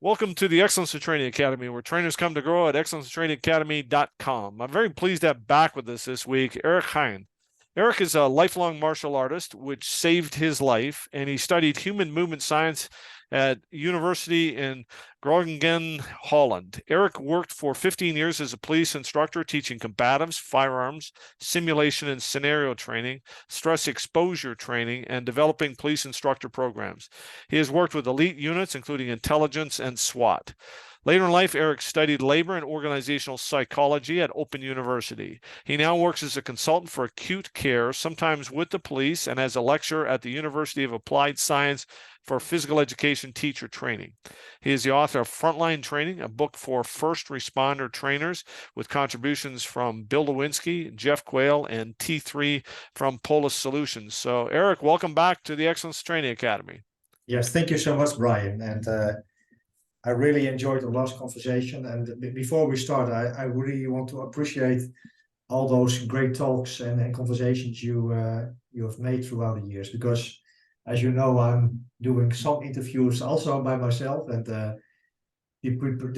Welcome to the Excellence in Training Academy, where trainers come to grow at excellencetrainingacademy.com. I'm very pleased to have back with us this week Erik Hein. Erik is a lifelong martial artist, which saved his life, and he studied human movement science at University in Groningen, Holland. Erik worked for 15 years as a police instructor, teaching combatives, firearms, simulation and scenario training, stress exposure training, and developing police instructor programs. He has worked with elite units, including intelligence and SWAT. Later in life, Erik studied labor and organizational psychology at Open University. He now works as a consultant for acute care, sometimes with the police, and as a lecturer at the University of Applied Science for physical education teacher training. He is the author of Frontline Training, a book for first responder trainers with contributions from Bill Lewinsky, Jeff Quayle, and T3 from Polis Solutions. So, Erik, welcome back to the Excellence Training Academy. Yes, thank you so much, Brian. And I really enjoyed the last conversation. And before we start, I really want to appreciate all those great talks and conversations you have made throughout the years. Because, as you know, I'm doing some interviews also by myself, and the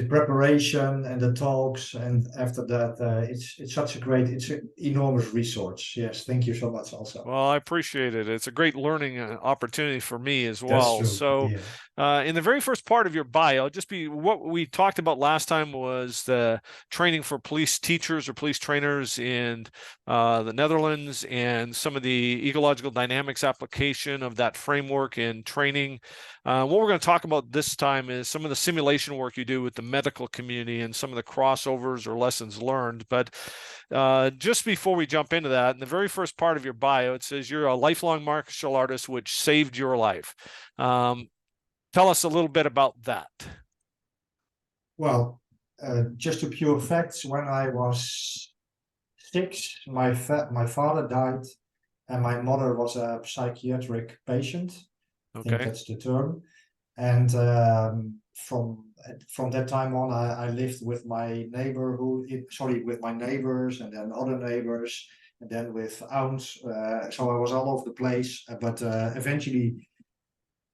preparation and the talks, and after that, it's such a great, it's an enormous resource. Yes, thank you so much also. Well, I appreciate it. It's a great learning opportunity for me as That's well. true. So, Yeah. in the very first part of your bio, just be what we talked about last time was the training for police teachers or police trainers in the Netherlands, and some of the ecological dynamics application of that framework in training. What we're going to talk about this time is some of the simulation work you do with the medical community and some of the crossovers or lessons learned. But just before we jump into that, in the very first part of your bio, it says you're a lifelong martial artist, which saved your life. Tell us a little bit about that. Well, just a pure facts. When I was 6, my father died, and my mother was a psychiatric patient. I think that's the term. And from that time on, I lived with my with my neighbors, and then other neighbors, and then with aunts. So I was all over the place. But eventually,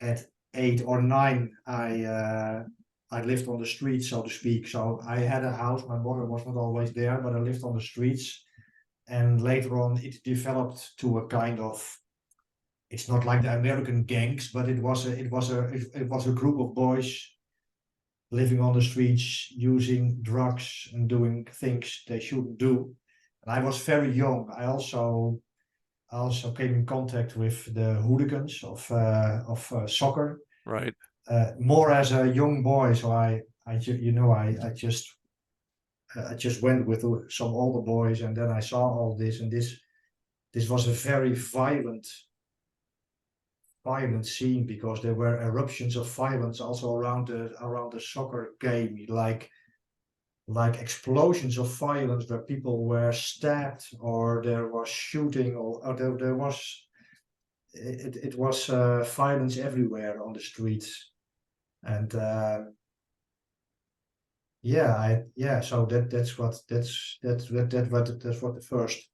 at 8 or 9, I lived on the streets, so to speak. So I had a house. My mother was not always there, but I lived on the streets. And later on, it developed to a kind of, it's not like the American gangs, but it was a group of boys living on the streets, using drugs and doing things they shouldn't do. And I was very young. I also came in contact with the hooligans of soccer. Right. More as a young boy, so I just went with some older boys, and then I saw all this, and this was a very violent scene, because there were eruptions of violence also around the soccer game, like explosions of violence where people were stabbed, or there was shooting, or there was it was violence everywhere on the streets. And so that's what the first,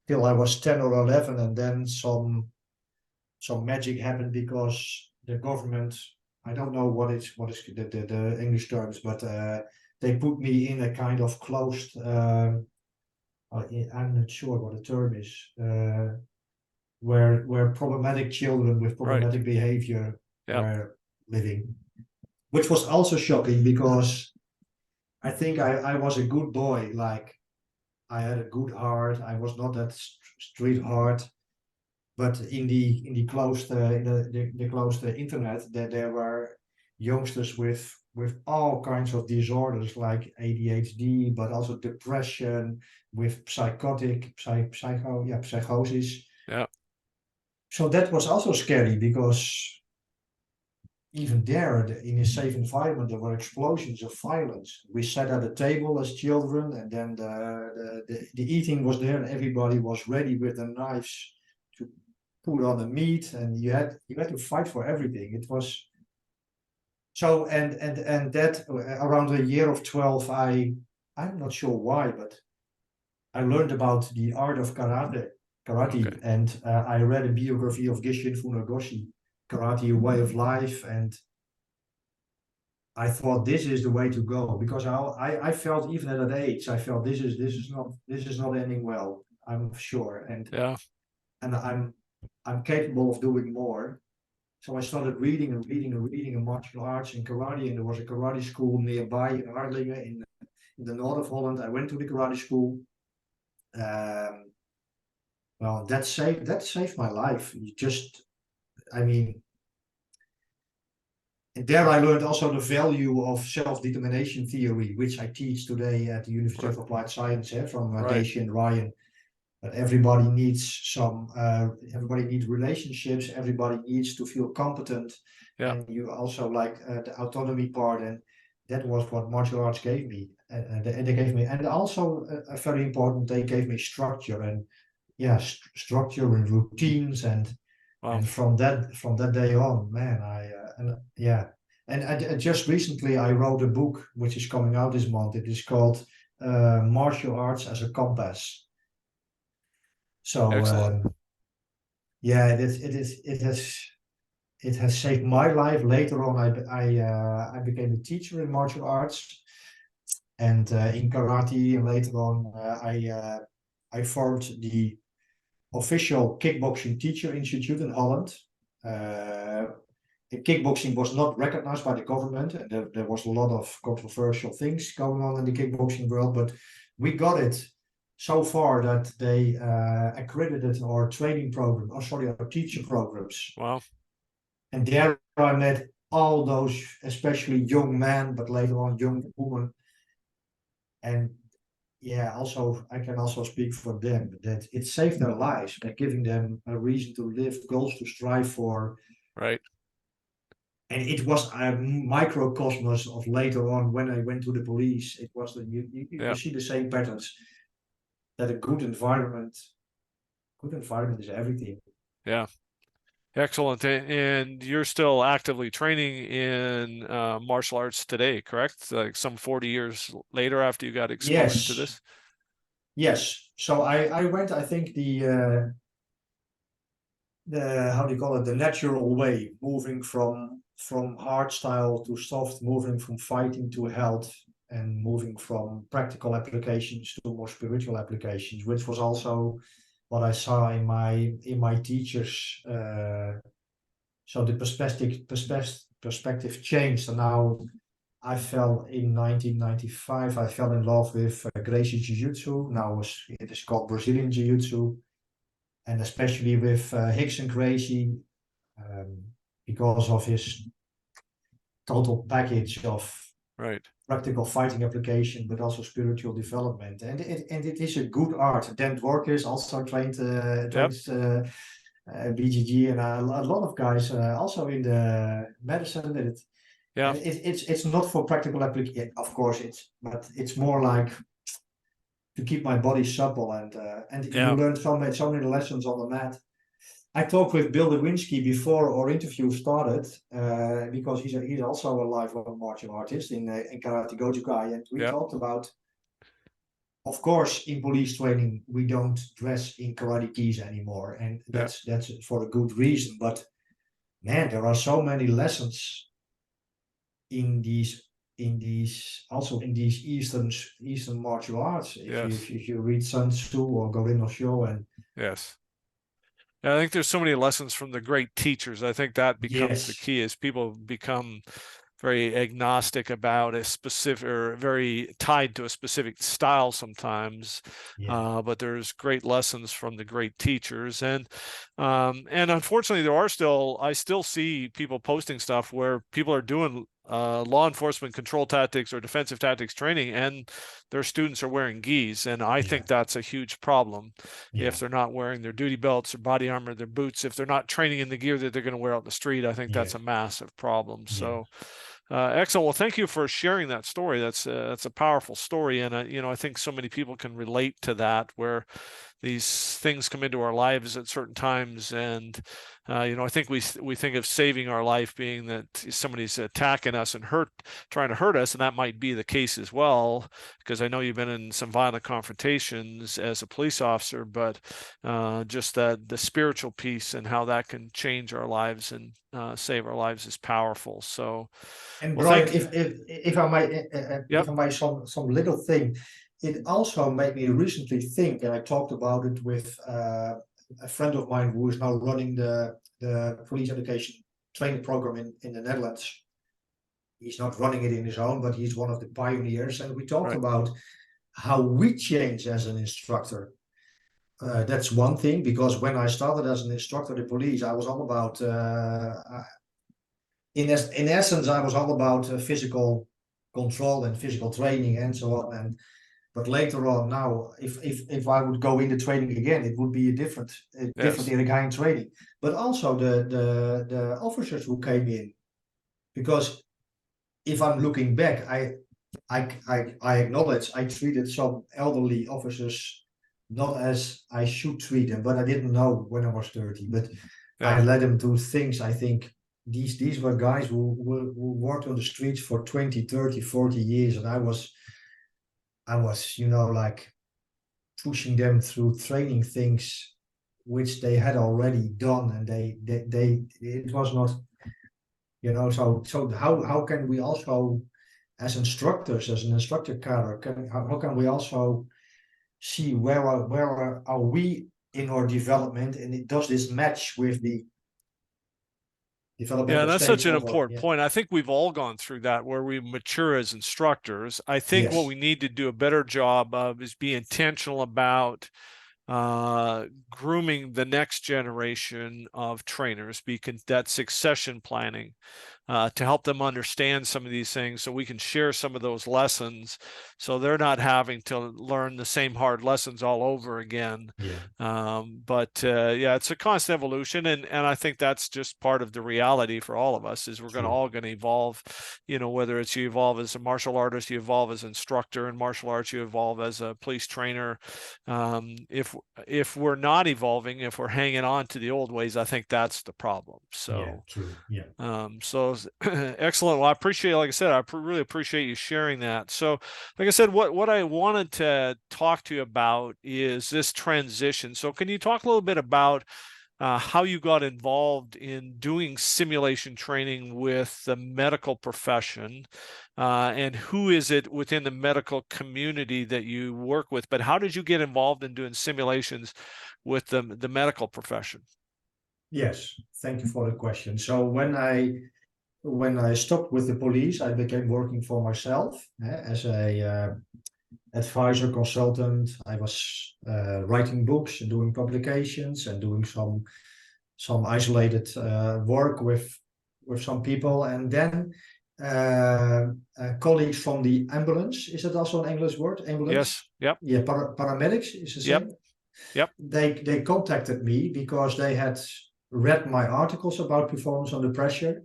till I was 10 or 11, and then some magic happened, because the government, I don't know what is the English terms, but they put me in a kind of closed, I'm not sure what the term is, where problematic children with problematic behavior were living, which was also shocking, because I think I was a good boy. Like, I had a good heart. I was not that street heart. But in the closed the closed internet, there were youngsters with all kinds of disorders, like ADHD, but also depression, with psychosis. Yeah. So that was also scary, because even there, in a safe environment, there were explosions of violence. We sat at a table as children, and then the eating was there, and everybody was ready with their knives to put on the meat, and you had to fight for everything. It was so, and that around the year of 12, I'm not sure why, but I learned about the art of karate, and I read a biography of Gishin Funagoshi, Karate, A Way of Life, and I thought this is the way to go, because I felt, even at that age, I felt this is not ending well. I'm sure, Yeah. and I'm capable of doing more. So I started reading and reading and reading in martial arts and karate, and there was a karate school nearby in Harlingen in the north of Holland. I went to the karate school. Um, well, that saved my life. I mean, and there I learned also the value of self-determination theory, which I teach today at the University Right. of Applied Science, from Right. Daisy and Ryan. That everybody needs relationships, everybody needs to feel competent, Yeah. and you also like the autonomy part, and that was what martial arts gave me, and they gave me, and also very important, they gave me structure, and yeah, structure and routines, Wow. and from that day on, man, and yeah, and just recently I wrote a book which is coming out this month. It is called Martial Arts as a Compass. So Excellent. yeah, it has saved my life. Later on, I became a teacher in martial arts and in karate, and later on I formed the official kickboxing teacher institute in Holland. Uh, Kickboxing was not recognized by the government, and there was a lot of controversial things going on in the kickboxing world, but we got it so far that they accredited our training program, our teacher programs. Wow. And there I met all those, especially young men, but later on young women. And yeah, also I can also speak for them that it saved their lives by giving them a reason to live, goals to strive for. Right. And it was a microcosmos of later on when I went to the police. It was that you Yeah. see the same patterns, that a good environment is everything. Yeah. Excellent. And you're still actively training in martial arts today, correct? Like some 40 years later after you got exposed to Yes, this? yes. So I went, I think the how do you call it, the natural way, moving from hard style to soft, moving from fighting to health, and moving from practical applications to more spiritual applications, which was also what I saw in my teachers. So the perspective changed, and now I fell in 1995. I fell in love with Gracie Jiu-Jitsu. Now it is called Brazilian Jiu-Jitsu, and especially with Hickson Gracie, um, because of his total package of Right. practical fighting application, but also spiritual development. And it is a good art. Dan Dworkis also Yep. trains BGG, and a lot of guys also in the medicine. Yeah. It's not for practical application, of course. But it's more like to keep my body supple, and you Yeah. learn so many lessons on the mat. I talked with Bill Lewinsky before our interview started, because he's also a lifelong martial artist in Karate Gojukai, and we Yeah. talked about, of course, in police training we don't dress in karate kis anymore, and Yeah. that's for a good reason. But man, there are so many lessons in these Eastern martial arts. If you Yes. if you, if you read Sun Tzu or Gorin no Sho, and Yes. Yeah, I think there's so many lessons from the great teachers. I think that becomes the yes, key as people become very agnostic about a specific or very tied to a specific style sometimes. yeah, But there's great lessons from the great teachers. And unfortunately I still see people posting stuff where people are doing law enforcement control tactics or defensive tactics training and their students are wearing gis. And I yeah, think that's a huge problem yeah, if they're not wearing their duty belts, their body armor, their boots, if they're not training in the gear that they're going to wear out in the street. I think yeah, that's a massive problem. yeah. So excellent. Well, thank you for sharing that story. That's a powerful story, and I think so many people can relate to that, where these things come into our lives at certain times, and I think we think of saving our life being that somebody's attacking us and trying to hurt us, and that might be the case as well, because I know you've been in some violent confrontations as a police officer, but just the spiritual piece and how that can change our lives and save our lives is powerful. So, And well, Brian, thank you. if I might, Yep. some little thing, it also made me recently think, and I talked about it with a friend of mine who is now running the police education training program in the Netherlands. He's not running it in his own, but he's one of the pioneers. And we talked Right. about how we change as an instructor. That's one thing, because when I started as an instructor in the police, I was all about in essence, I was all about physical control and physical training and so on. And but later on, now, if I would go into training again, it would be a different Yes. Erik Hein training. But also the officers who came in, because if I'm looking back, I acknowledge I treated some elderly officers not as I should treat them, but I didn't know when I was 30. But Yeah. I let them do things. I think these were guys who worked on the streets for 20, 30, 40 years, and I was like pushing them through training things which they had already done, and they it was not, so how can we also, as instructors, as an instructor cadre, how can we also see where are we in our development, and does this match with the Yeah, developmental that's stage such an of our, important point. I think we've all gone through that where we mature as instructors. I think what yes, we need to do a better job of is be intentional about grooming the next generation of trainers, because that succession planning to help them understand some of these things so we can share some of those lessons so they're not having to learn the same hard lessons all over again. yeah, But yeah, it's a constant evolution, and I think that's just part of the reality for all of us is we're going to true, all going to evolve, whether it's you evolve as a martial artist, you evolve as an instructor in martial arts, you evolve as a police trainer. If we're not evolving, if we're hanging on to the old ways, I think that's the problem. yeah, So true, yeah. so excellent. Well, I appreciate, like I said, really appreciate you sharing that. So, like I said, what I wanted to talk to you about is this transition. So, can you talk a little bit about how you got involved in doing simulation training with the medical profession, and who is it within the medical community that you work with? But how did you get involved in doing simulations with the medical profession? Yes, thank you for the question. So when I stopped with the police, I became working for myself, as a advisor consultant. I was writing books and doing publications and doing some isolated work with some people, and then colleagues from the ambulance. Is that also an English word? Ambulance? Yes. Yep. Yeah, paramedics is the Yep. same. Yep. They contacted me because they had read my articles about performance under pressure,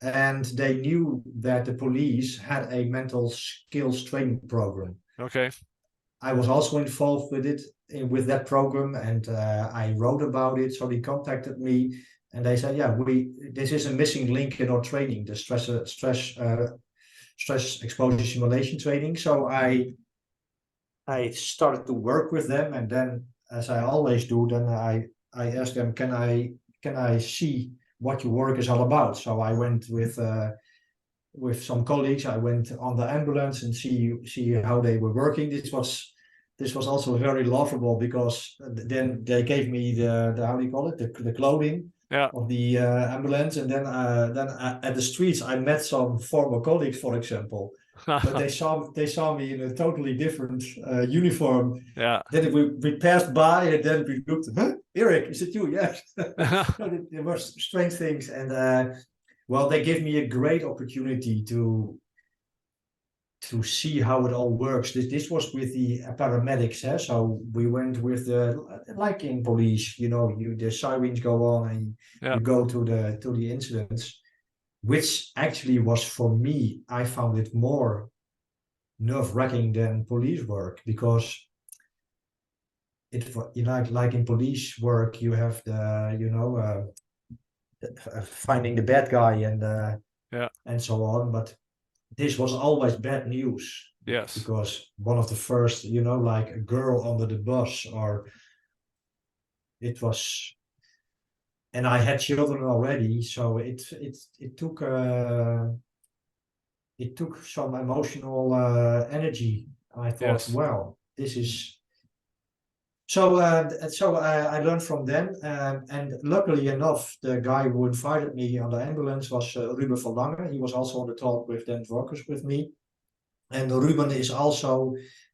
and they knew that the police had a mental skills training program. Okay. I was also involved with it, with that program, and I wrote about it. So they contacted me, and they said, "Yeah, this is a missing link in our training, the stress exposure simulation training." So I started to work with them, and then, as I always do, then I asked them, can I see what your work is all about? So I went with some colleagues. I went on the ambulance and see how they were working. This was also very laughable, because then they gave me the how do you call it, the clothing Yeah. of the ambulance, and then at the streets I met some former colleagues, for example, but they saw me in a totally different uniform. Yeah. Then we passed by, and then we looked. Huh? Erik, is it you? Yes. No, there were strange things, and well, they gave me a great opportunity to see how it all works. This was with the paramedics, so we went with like in police, the sirens go on, and Yeah. you go to the incidents, which actually was, for me, I found it more nerve-wracking than police work, because like in police work, you have finding the bad guy Yeah. and so on. But this was always bad news Yes. because one of the first, like a girl under the bus, or it was, and I had children already, so it took some emotional energy. I thought, Yes. well, this is I learned from them, and luckily enough, the guy who invited me on the ambulance was Ruben van Lange. He was also on the talk with Dan Dworkers with me, and Ruben is also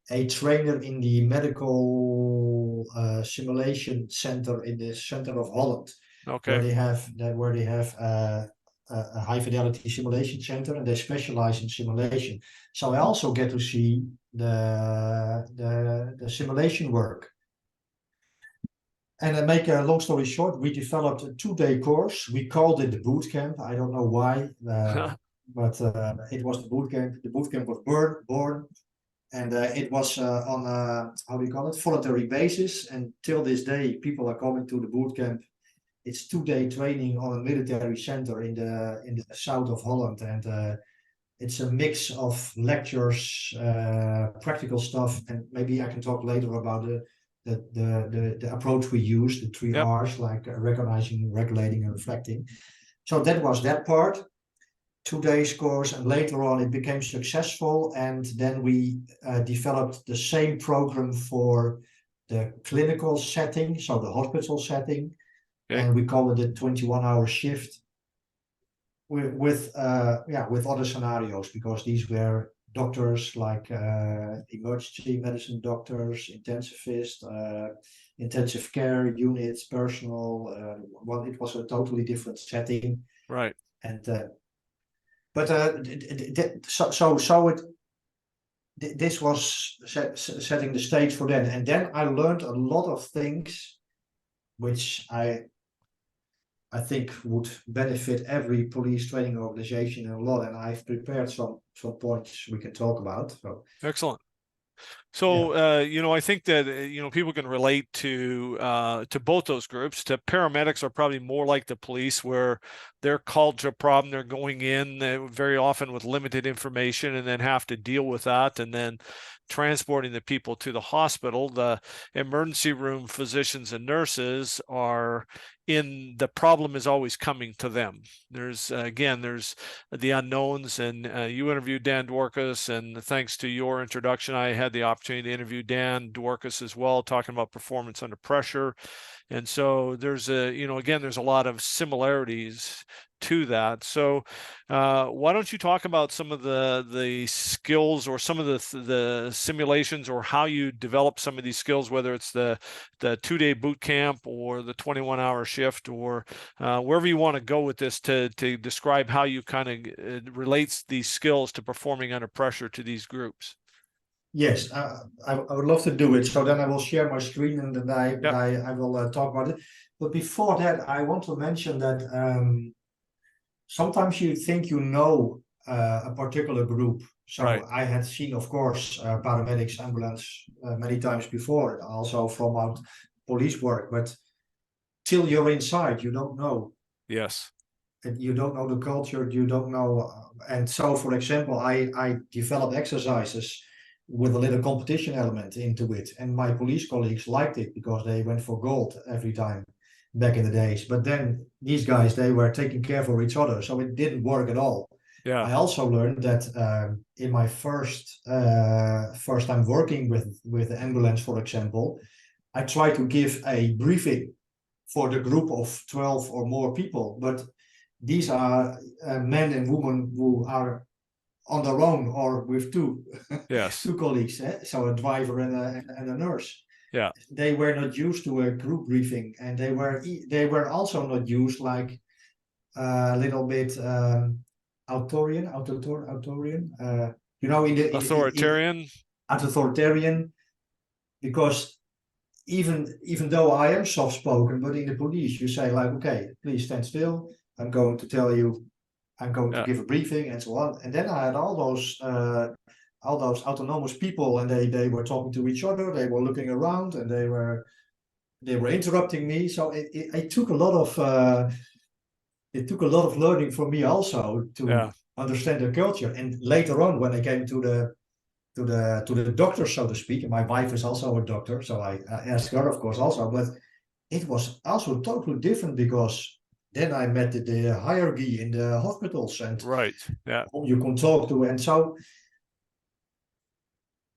a trainer in the medical simulation center in the center of Holland, Okay. where they have a high fidelity simulation center, and they specialize in simulation. So I also get to see the simulation work. And make a long story short, we developed a 2-day course. We called it the boot camp. I don't know why, but it was the boot camp. The boot camp was born, and it was on how do you call it, voluntary basis. And till this day, people are coming to the boot camp. It's 2-day training on a military center in the south of Holland, and it's a mix of lectures, practical stuff, and maybe I can talk later about the approach we use, the three Yep. R's, like recognizing, regulating, and reflecting. So that was that part. 2 days course, and later on it became successful, and then we developed the same program for the clinical setting, so the hospital setting, Okay. and we call it a 21-hour shift with other scenarios, because these were doctors like emergency medicine doctors, intensivists, intensive care units, personal. Well, it was a totally different setting, Right. and this was setting the stage for then, and then I learned a lot of things, which I think would benefit every police training organization a lot, and I've prepared some points we can talk about. So Excellent. yeah, So, I think that, people can relate to both those groups. To paramedics are probably more like the police, where they're called to a problem. They're going in very often with limited information and then have to deal with that, and then transporting the people to the hospital. The emergency room physicians and nurses are the problem is always coming to them. There's the unknowns, and you interviewed Dan Dworkis, and thanks to your introduction, I had the opportunity to interview Dan Dworkis as well, talking about performance under pressure. And so there's there's a lot of similarities to that. So why don't you talk about some of the skills, or some of the simulations, or how you develop some of these skills, whether it's the 2-day boot camp or the 21-hour shift, or wherever you want to go with this, to describe how you kind of relates these skills to performing under pressure to these groups. yes, I would love to do it. So then I will share my screen, and then Yep. I will talk about it. But before that, I want to mention that sometimes you think you know a particular group. So Right. I had seen, of course, paramedics, ambulance many times before, also from out police work. But till you're inside, you don't know. Yes. And you don't know the culture, you don't know. And so, for example, I developed exercises with a little competition element into it. And my police colleagues liked it because they went for gold every time back in the days. But then these guys, they were taking care for each other. So it didn't work at all. Yeah. I also learned that in my first time working with the ambulance, for example, I tried to give a briefing for the group of 12 or more people, but these are men and women who are on their own or with two Yes. two colleagues, so a driver and a nurse. Yeah. They were not used to a group briefing, and they were also not used like a little bit authorian, in Authoritarian. authoritarian, because even though I am soft spoken, but in the police you say like, okay, please stand still. I'm going to tell you, I'm going to Yeah. give a briefing and so on. And then I had all those all those autonomous people, and they were talking to each other. They were looking around, and they were interrupting me. So it took a lot of learning for me also to understand the culture. And later on, when I came to the doctor, so to speak, and my wife is also a doctor, so I asked her, of course, also. But it was also totally different, because then I met the hierarchy in the hospitals and whom you can talk to. And so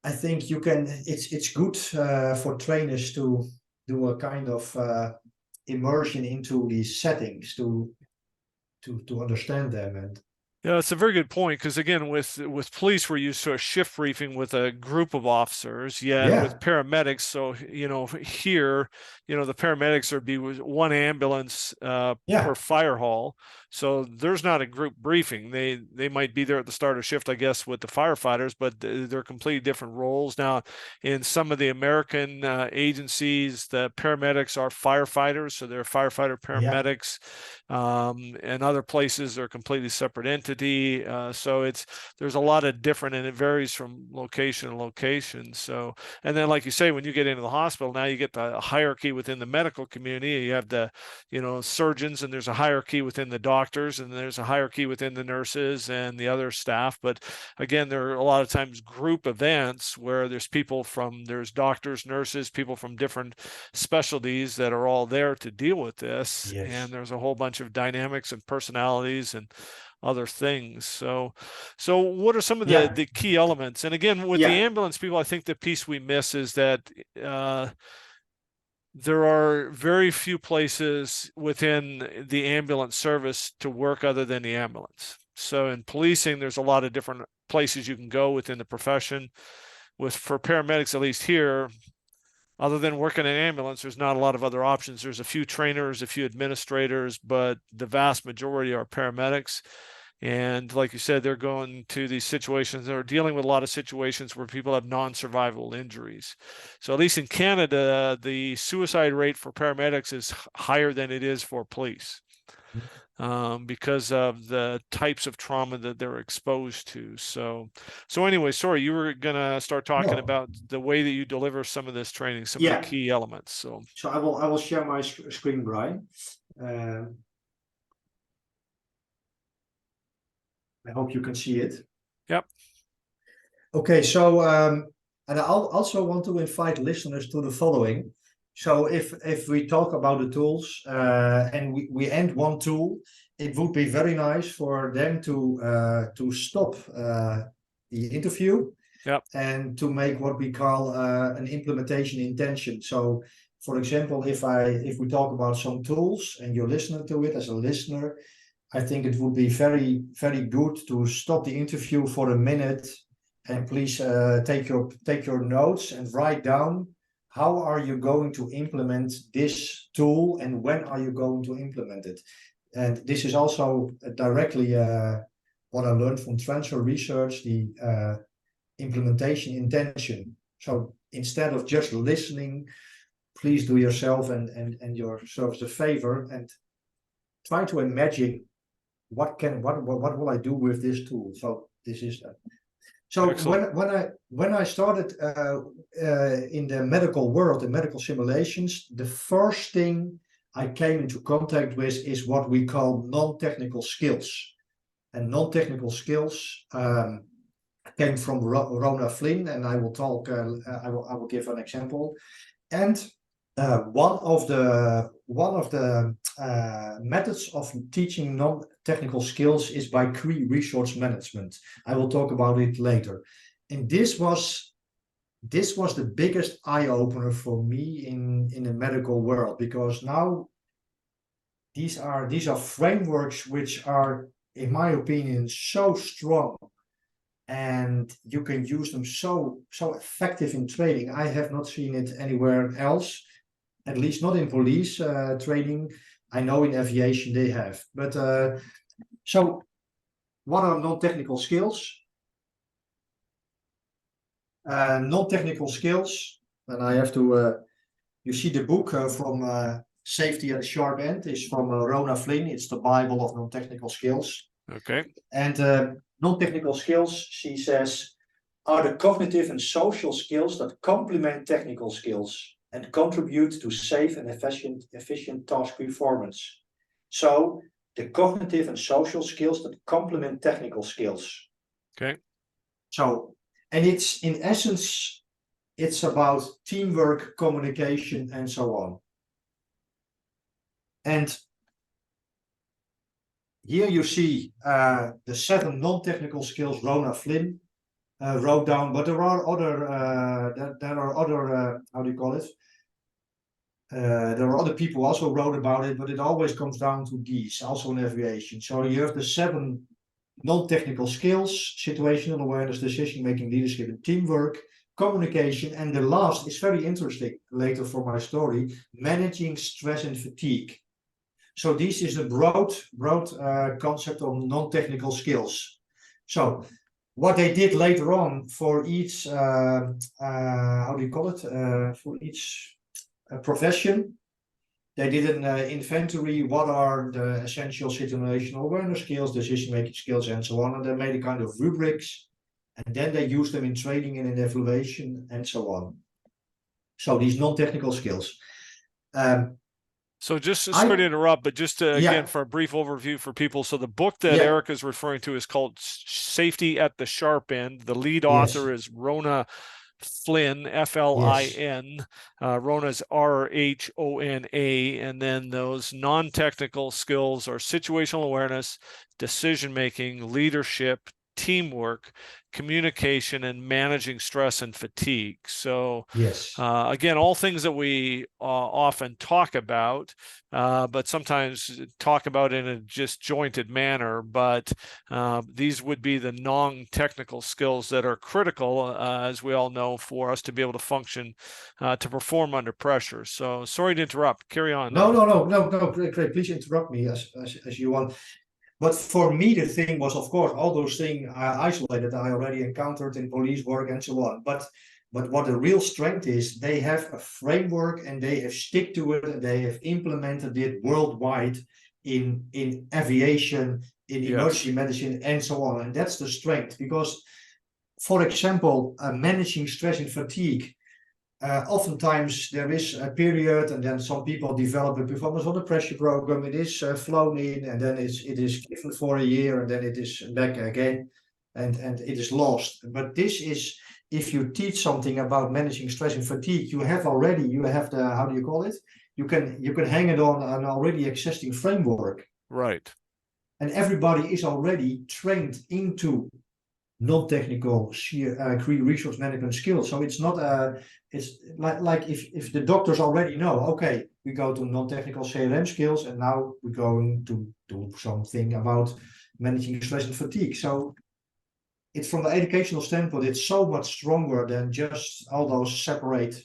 I think it's good for trainers to do a kind of immersion into these settings to understand them. And yeah, it's a very good point, because again, with police, we're used to a shift briefing with a group of officers. Yet with paramedics, so here, the paramedics are be with one ambulance per fire hall, so there's not a group briefing. They might be there at the start of shift, I guess, with the firefighters, but they're completely different roles. Now, in some of the American agencies, the paramedics are firefighters, so they're firefighter paramedics. And other places they're completely separate entity. So there's a lot of different, and it varies from location to location. So, and then like you say, when you get into the hospital, now you get the hierarchy within the medical community. You have the, surgeons, and there's a hierarchy within the doctors, and there's a hierarchy within the nurses and the other staff. But again, there are a lot of times group events where there's doctors, nurses, people from different specialties that are all there to deal with this. And there's a whole bunch of dynamics and personalities and other things. So what are some of the key elements? And again, with the ambulance people, I think the piece we miss is that there are very few places within the ambulance service to work other than the ambulance. So in policing, there's a lot of different places you can go within the profession. For paramedics, at least here, other than working in an ambulance, there's not a lot of other options. There's a few trainers, a few administrators, but the vast majority are paramedics. And like you said, they're going to these situations, they're dealing with a lot of situations where people have non-survivable injuries. So at least in Canada, the suicide rate for paramedics is higher than it is for police. Because of the types of trauma that they're exposed to. So anyway, sorry, you were gonna start talking about the way that you deliver some of this training, some of the key elements. So I will share my screen, Brian. I hope you can see it. Yep. Okay, so and I also want to invite listeners to the following. So if we talk about the tools and we end one tool, it would be very nice for them to stop the interview and to make what we call an implementation intention. So, for example, if we talk about some tools and you're listening to it as a listener, I think it would be very, very good to stop the interview for a minute and please take your notes and write down, how are you going to implement this tool and when are you going to implement it? And this is also directly what I learned from transfer research, the implementation intention. So instead of just listening, please do yourself and yourselves a favor and try to imagine what will I do with this tool. So this is so when I started in the medical world, in medical simulations, the first thing I came into contact with is what we call non-technical skills. And non-technical skills came from Rona Flynn, and I will talk. I will give an example. And one of the methods of teaching non-technical skills is by resource management. I will talk about it later. And this was the biggest eye-opener for me in the medical world, because now these are frameworks which are, in my opinion, so strong, and you can use them so effective in training. I have not seen it anywhere else, at least not in police training. I know in aviation they have. But so what are non-technical skills? Non-technical skills, and I have to, you see the book from Safety at the Sharp End is from Rona Flynn. It's the Bible of non-technical skills. Okay. And non-technical skills, she says, are the cognitive and social skills that complement technical skills and contribute to safe and efficient task performance. So the cognitive and social skills that complement technical skills. Okay. So, and it's in essence, it's about teamwork, communication, and so on. And here you see the 7 non-technical skills Rona Flynn wrote down, but there are other how do you call it? There are other people who also wrote about it, but it always comes down to these, also in aviation. So you have the 7 non-technical skills: situational awareness, decision-making, leadership, and teamwork, communication, and the last is very interesting later for my story: managing stress and fatigue. So this is a broad concept of non-technical skills. So what they did later on for each, how do you call it? For each profession, they did an inventory. What are the essential situational awareness skills, decision-making skills, and so on. And they made a kind of rubrics, and then they used them in training and in evaluation and so on. So these non-technical skills. So just sorry to interrupt, but just to, Yeah. again, for a brief overview for people. So the book that Yeah. Erik is referring to is called Safety at the Sharp End. The lead Yes. author is Rona Flynn, Flin. Rona's Rhona, and then those non-technical skills are situational awareness, decision-making, leadership, teamwork, communication, and managing stress and fatigue. So Yes. again, all things that we often talk about, but sometimes talk about in a disjointed manner. But these would be the non-technical skills that are critical, as we all know, for us to be able to function, to perform under pressure. So sorry to interrupt. Carry on. No. Great. Please interrupt me as you want. But for me, the thing was, of course, all those things isolated I already encountered in police work and so on. But what the real strength is, they have a framework and they have stick to it, and they have implemented it worldwide in aviation, in emergency medicine, and so on. And that's the strength, because, for example, managing stress and fatigue. Oftentimes there is a period, and then some people develop a performance under pressure program. It is flown in, and then it is given for a year, and then it is back again, and it is lost. But this is, if you teach something about managing stress and fatigue, you have the, how do you call it? You can hang it on an already existing framework. Right. And everybody is already trained into non-technical resource management skills. So it's not it's like if the doctors already know, okay, we go to non-technical CRM skills, and now we're going to do something about managing stress and fatigue. So it's, from the educational standpoint, it's so much stronger than just all those separate.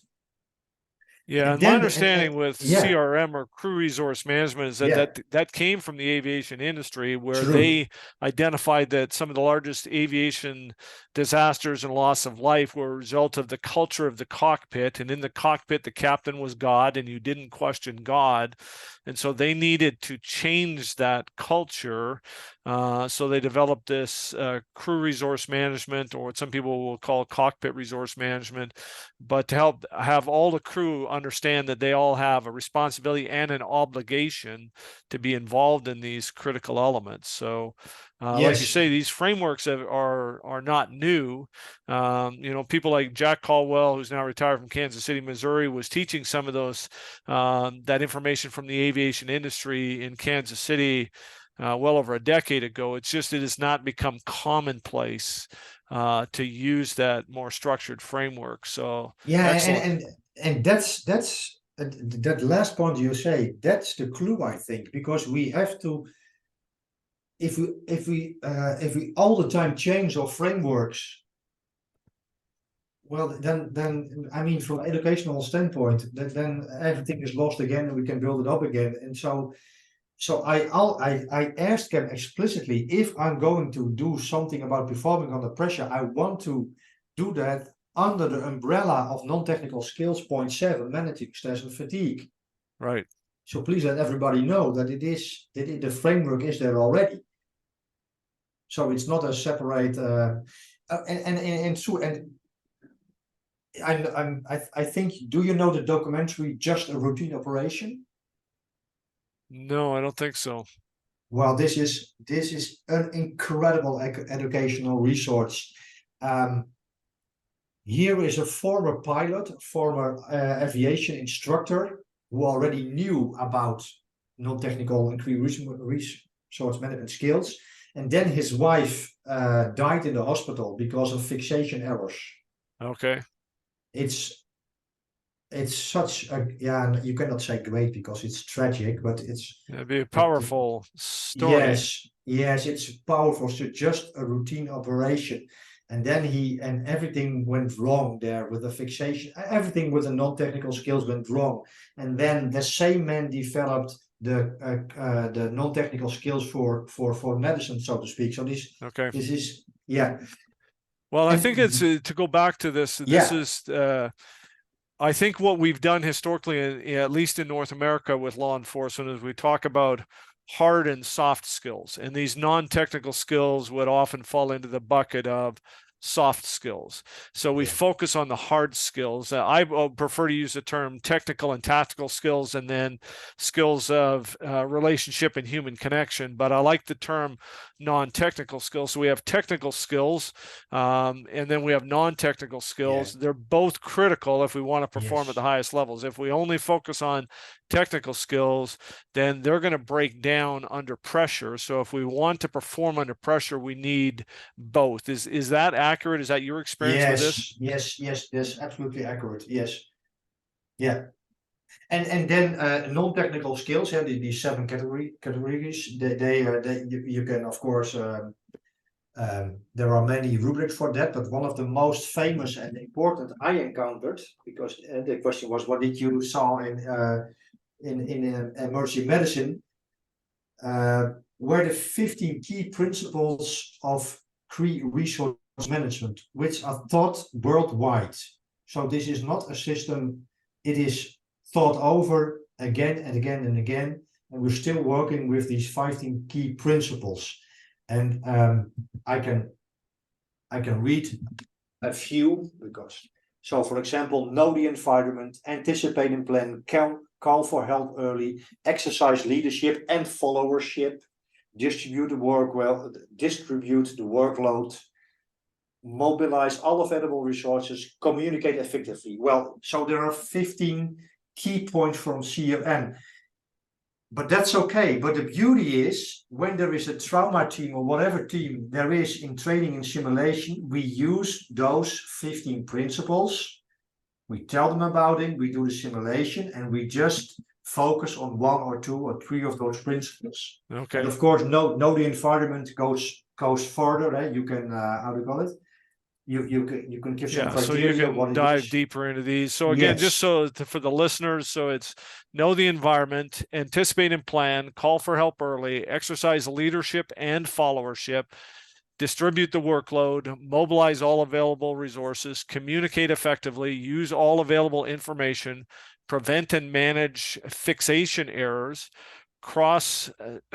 Yeah, and my understanding with CRM, or crew resource management, is that came from the aviation industry, where they identified that some of the largest aviation disasters and loss of life were a result of the culture of the cockpit. And in the cockpit, the captain was God, and you didn't question God. And so they needed to change that culture. So they developed this crew resource management, or what some people will call cockpit resource management, but to help have all the crew understand that they all have a responsibility and an obligation to be involved in these critical elements. So like you say, these frameworks are not new. People like Jack Caldwell, who's now retired from Kansas City, Missouri, was teaching some of those that information from the aviation industry in Kansas City well over a decade ago. It's just, it has not become commonplace to use that more structured framework. So and that's that last point you say, that's the clue, I think, because we have to, if we all the time change our frameworks, well, then I mean, from an educational standpoint, then everything is lost again, and we can build it up again. And so I asked them explicitly, if I'm going to do something about performing under pressure, I want to do that under the umbrella of non-technical skills, point 7, managing stress and fatigue. Right. So please let everybody know that the framework is there already. So it's not a separate, I think, do you know the documentary Just a Routine Operation? No, I don't think so. Well, this is an incredible educational resource. Here is a former pilot, former aviation instructor who already knew about non-technical and resource management skills. And then his wife died in the hospital because of fixation errors. Okay. It's such a, yeah, you cannot say great because it's tragic, but It'd be a but powerful story. yes, it's powerful. So just a routine operation. And then everything went wrong there with the fixation. Everything with the non-technical skills went wrong. And then the same man developed the non-technical skills for medicine, so to speak. So Okay. this is, yeah. Well, I And think it's to go back to this. This yeah, is, I think, what we've done historically, at least in North America, with law enforcement, is we talk about hard and soft skills, and these non-technical skills would often fall into the bucket of soft skills. So we yeah, focus on the hard skills. I prefer to use the term technical and tactical skills, and then skills of relationship and human connection. But I like the term non-technical skills. So we have technical skills, and then we have non-technical skills. yeah, They're both critical if we want to perform at the yes, highest levels. If we only focus on technical skills, then they're going to break down under pressure. So if we want to perform under pressure, we need both. Is that accurate? Is that your experience with this? yes, that's absolutely accurate. Yes, yeah. And then non-technical skills, yeah, these seven categories, you can, of course, there are many rubrics for that, but one of the most famous and important I encountered, because the question was, what did you saw in emergency medicine, were the 15 key principles of resource management, which are taught worldwide. So this is not a system, it is thought over again and again and again, and we're still working with these 15 key principles. And I can read a few, because, so for example, know the environment, anticipate and plan, call for help early, exercise leadership and followership, distribute the workload, mobilize all available resources, communicate effectively. Well, so there are 15 key points from CRM. But that's okay. But the beauty is, when there is a trauma team or whatever team there is in training and simulation, we use those 15 principles. We tell them about it, we do the simulation, and we just focus on one or two or three of those principles. Okay. And of course, know the environment goes further. Right? You can, how do you call it? You can give some criteria. So you can what dive deeper into these. So again, just so for the listeners, so it's know the environment, anticipate and plan, call for help early, exercise leadership and followership, distribute the workload, mobilize all available resources, communicate effectively, use all available information, prevent and manage fixation errors, cross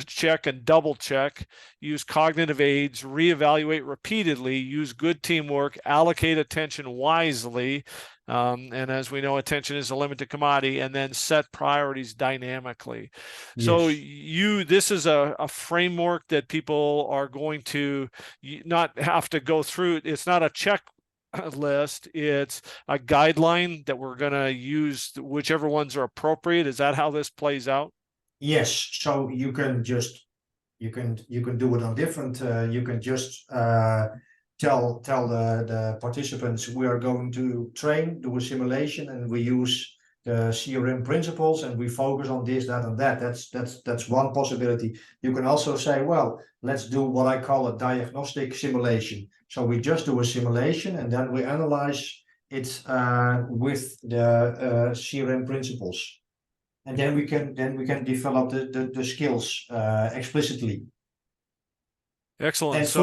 check and double check, use cognitive aids, reevaluate repeatedly, use good teamwork, allocate attention wisely. And as we know, attention is a limited commodity, and then set priorities dynamically. So this is a framework that people are going to not have to go through. It's not a checklist, it's a guideline that we're going to use, whichever ones are appropriate. Is that how this plays out? Yes, so you can just you can do it on different. You can just tell the participants we are going to do a simulation, and we use the CRM principles, and we focus on this, that, and that. That's one possibility. You can also say, well, let's do what I call a diagnostic simulation. So we just do a simulation, and then we analyze it with the CRM principles. And then we can develop the skills explicitly. Excellent.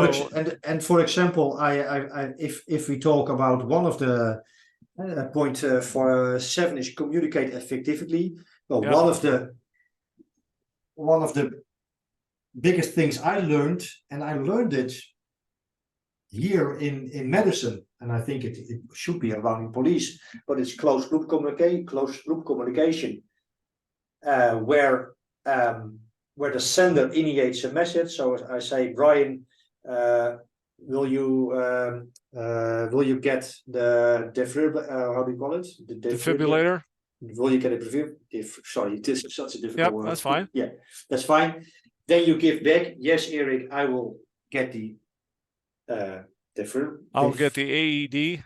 And for example, if we talk about one of the point for 7 is communicate effectively. Well, one of the biggest things I learned, and I learned it here in medicine, and I think it should be around in police, but it's closed loop communication, where the sender initiates a message. So I say, Brian, will you get the how do you call it? The Defibrillator. Will you get a sorry, this is such a difficult word. That's fine. Yeah, that's fine. Then you give back, yes, Erik, I will get the I'll get the AED.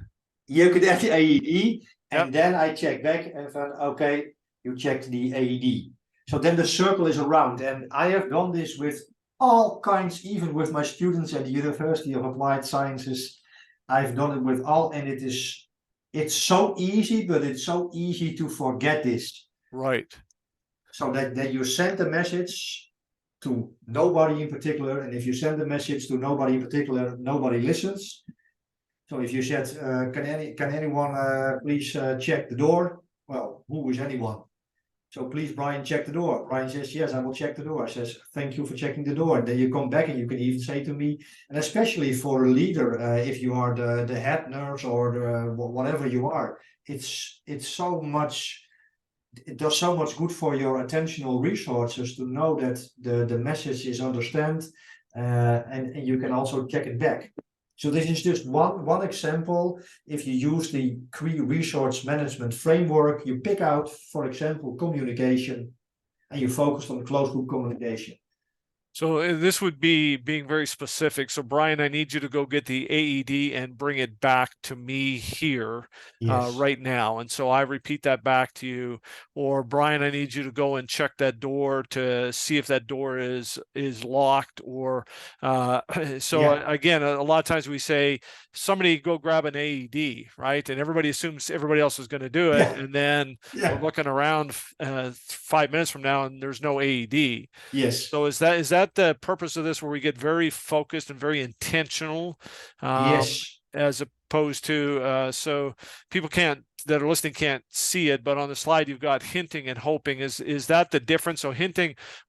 You could get the AED, and then I check back and find, okay, you checked the AED. So then the circle is around, and I have done this with all kinds, even with my students at the University of Applied Sciences. I've done it with all, and it's so easy, but it's so easy to forget this. Right. So that you send a message to nobody in particular, and if you send a message to nobody in particular, nobody listens. So if you said, can anyone please check the door? Well, who is anyone? So please, Brian, check the door. Brian says, yes, I will check the door. I says, thank you for checking the door. And then you come back and you can even say to me, and especially for a leader, if you are the head nurse or whatever you are, it's so much, it does so much good for your attentional resources to know that the message is understood, and you can also check it back. So this is just one example. If you use the key resource management framework, you pick out, for example, communication, and you focus on closed loop communication. So this would be being very specific. So Brian, I need you to go get the AED and bring it back to me here right now. And so I repeat that back to you. Or Brian, I need you to go and check that door to see if that door is locked. Or again, a lot of times we say, somebody go grab an AED, right? And everybody assumes everybody else is going to do it. And then we're looking around 5 minutes from now and there's no AED. Yes. So is that the purpose of this, where we get very focused and very intentional, as opposed to so people that are listening can't see it, but on the slide you've got hinting and hoping. Is that the difference? So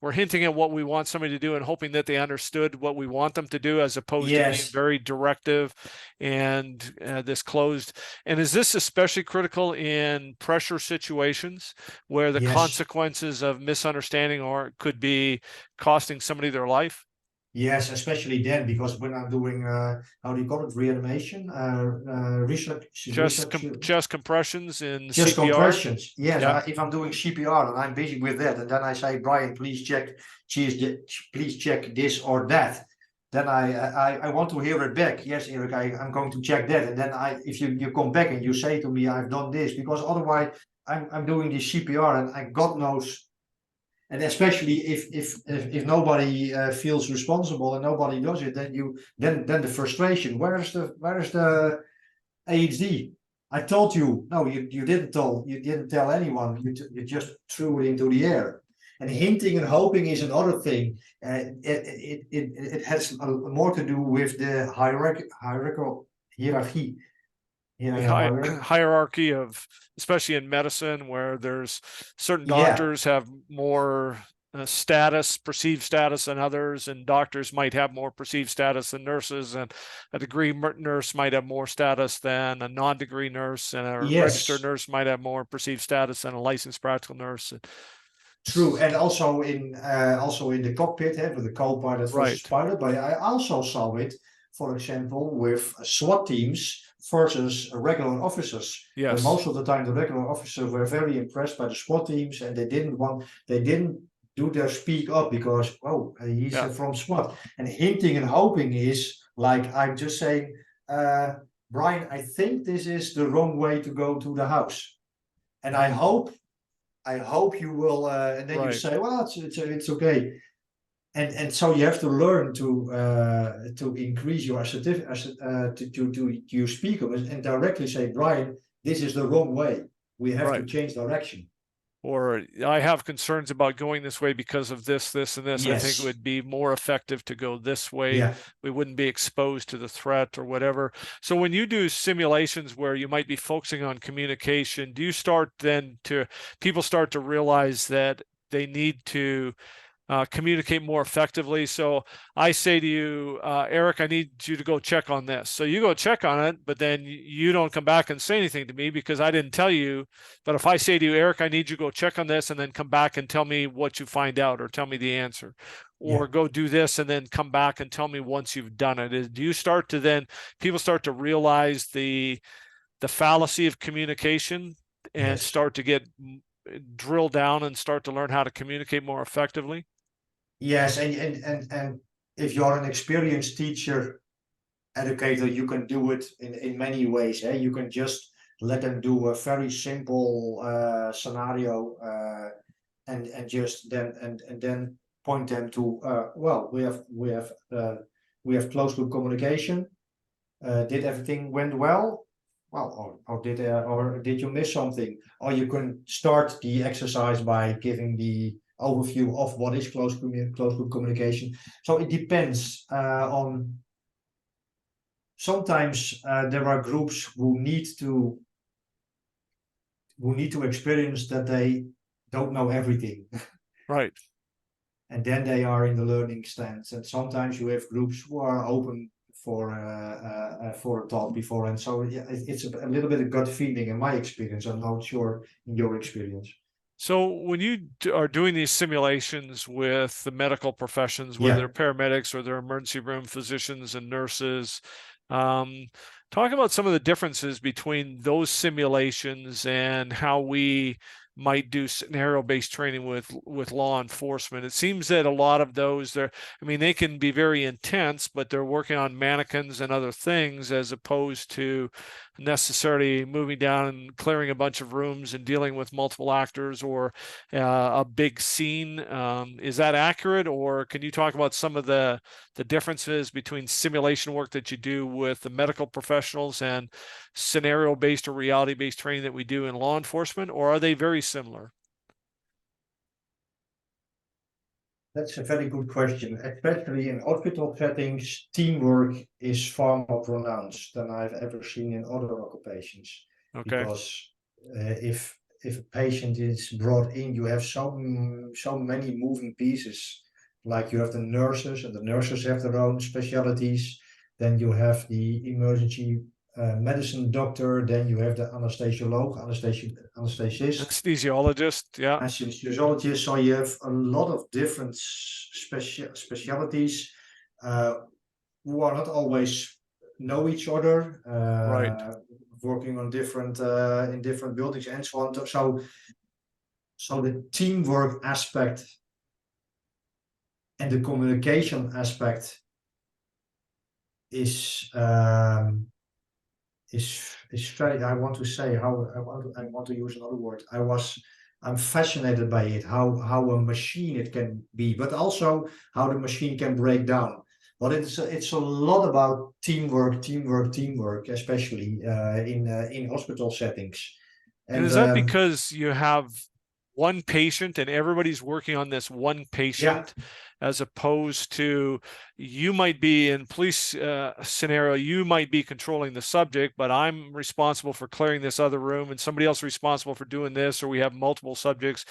we're hinting at what we want somebody to do and hoping that they understood what we want them to do, as opposed to being very directive and this closed. And is this especially critical in pressure situations where the consequences of misunderstanding could be costing somebody their life? Yes, especially then, because when I'm doing, how do you call it, reanimation, chest compressions in chest CPR? Compressions. Yes, if I'm doing CPR and I'm busy with that, and then I say, Brian, please check this or that. Then I want to hear it back. Yes, Erik, I'm going to check that. And then if you come back and you say to me, I've done this, because otherwise I'm doing the CPR and God knows. And especially if nobody feels responsible and nobody does it, then the frustration. Where is the AHD? I told you. No, you didn't tell anyone. You just threw it into the air. And hinting and hoping is another thing. It has more to do with the hierarchy. Hierarchy of, especially in medicine, where there's certain doctors have more perceived status than others, and doctors might have more perceived status than nurses, and a degree nurse might have more status than a non-degree nurse, and a registered nurse might have more perceived status than a licensed practical nurse. True, and also in the cockpit, with the co-pilot versus pilot. But I also saw it, for example, with SWAT teams versus regular officers. Yes. Most of the time, the regular officers were very impressed by the SWAT teams, and they didn't do their speak up because he's from SWAT. And hinting and hoping is like, I'm just saying, Brian, I think this is the wrong way to go to the house, and I hope you will. And then you say, well, it's okay. And so you have to learn to increase your assertiveness, to speak up and directly say, Brian, this is the wrong way. We have to change direction. Or I have concerns about going this way because of this, and this. I think it would be more effective to go this way. We wouldn't be exposed to the threat or whatever. So when you do simulations where you might be focusing on communication, do you start then people start to realize that they need to communicate more effectively. So I say to you, Erik, I need you to go check on this. So you go check on it, but then you don't come back and say anything to me because I didn't tell you. But if I say to you, Erik, I need you to go check on this and then come back and tell me what you find out or tell me the answer, or go do this and then come back and tell me once you've done it. Do you start to then people start to realize the fallacy of communication and Yes. start to get drill down and start to learn how to communicate more effectively? Yes, and if you're an experienced teacher, educator, you can do it in many ways. You can just let them do a very simple scenario and just then point them to well, we have closed loop communication. Did everything went well? Well, or did you miss something? Or you can start the exercise by giving the overview of what is closed loop communication. So it depends on. Sometimes there are groups who need to experience that they don't know everything. Right. And then they are in the learning stance. And sometimes you have groups who are open for a talk before. And so yeah, it's a little bit of gut feeling in my experience. I'm not sure in your experience. So when you are doing these simulations with the medical professions, whether Yeah. they're paramedics or they're emergency room physicians and nurses, talk about some of the differences between those simulations and how we might do scenario-based training with law enforcement. It seems that a lot of those they can be very intense, but they're working on mannequins and other things as opposed to necessarily moving down and clearing a bunch of rooms and dealing with multiple actors or a big scene. Is that accurate, or can you talk about some of the differences between simulation work that you do with the medical professionals and scenario-based or reality-based training that we do in law enforcement, or are they very similar? That's a very good question. Especially in hospital settings, teamwork is far more pronounced than I've ever seen in other occupations. Okay. Because if a patient is brought in, you have so many moving pieces. Like you have the nurses, and the nurses have their own specialties. Then you have the emergency medicine doctor. Then you have the anesthetist, Anesthesiologist, yeah. anesthesiologist. So you have a lot of different specialties who are not always know each other, Right. working on different in different buildings and so on. So the teamwork aspect and the communication aspect is very. I want to say how I want to use another word. I'm fascinated by it, how a machine it can be, but also how the machine can break down. But it's a lot about teamwork, especially in hospital settings. And And is that because you have one patient and everybody's working on this one yeah, patient, as opposed to you might be in police scenario, you might be controlling the subject, but I'm responsible for clearing this other room and somebody else responsible for doing this, or we have multiple subjects.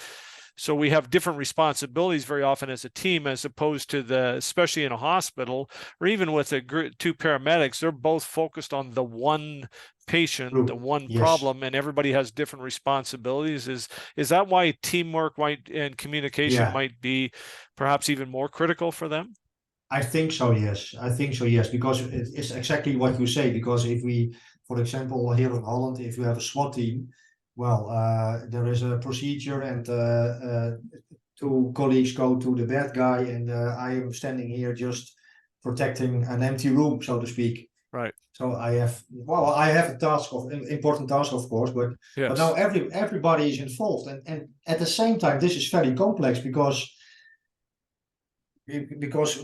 So we have different responsibilities very often as a team, as opposed to especially in a hospital or even with two paramedics, they're both focused on the one patient, the true. one Yes, problem, and everybody has different responsibilities. Is that why teamwork and communication yeah. might be perhaps even more critical for them? I think so, yes. I think so, yes, because it's exactly what you say. Because if we, for example, here in Holland, if you have a SWAT team, well, there is a procedure, and two colleagues go to the bad guy, and I am standing here just protecting an empty room, so to speak. Right. So I have a task of important task, of course, but now Yes. everybody is involved, and at the same time, this is very complex because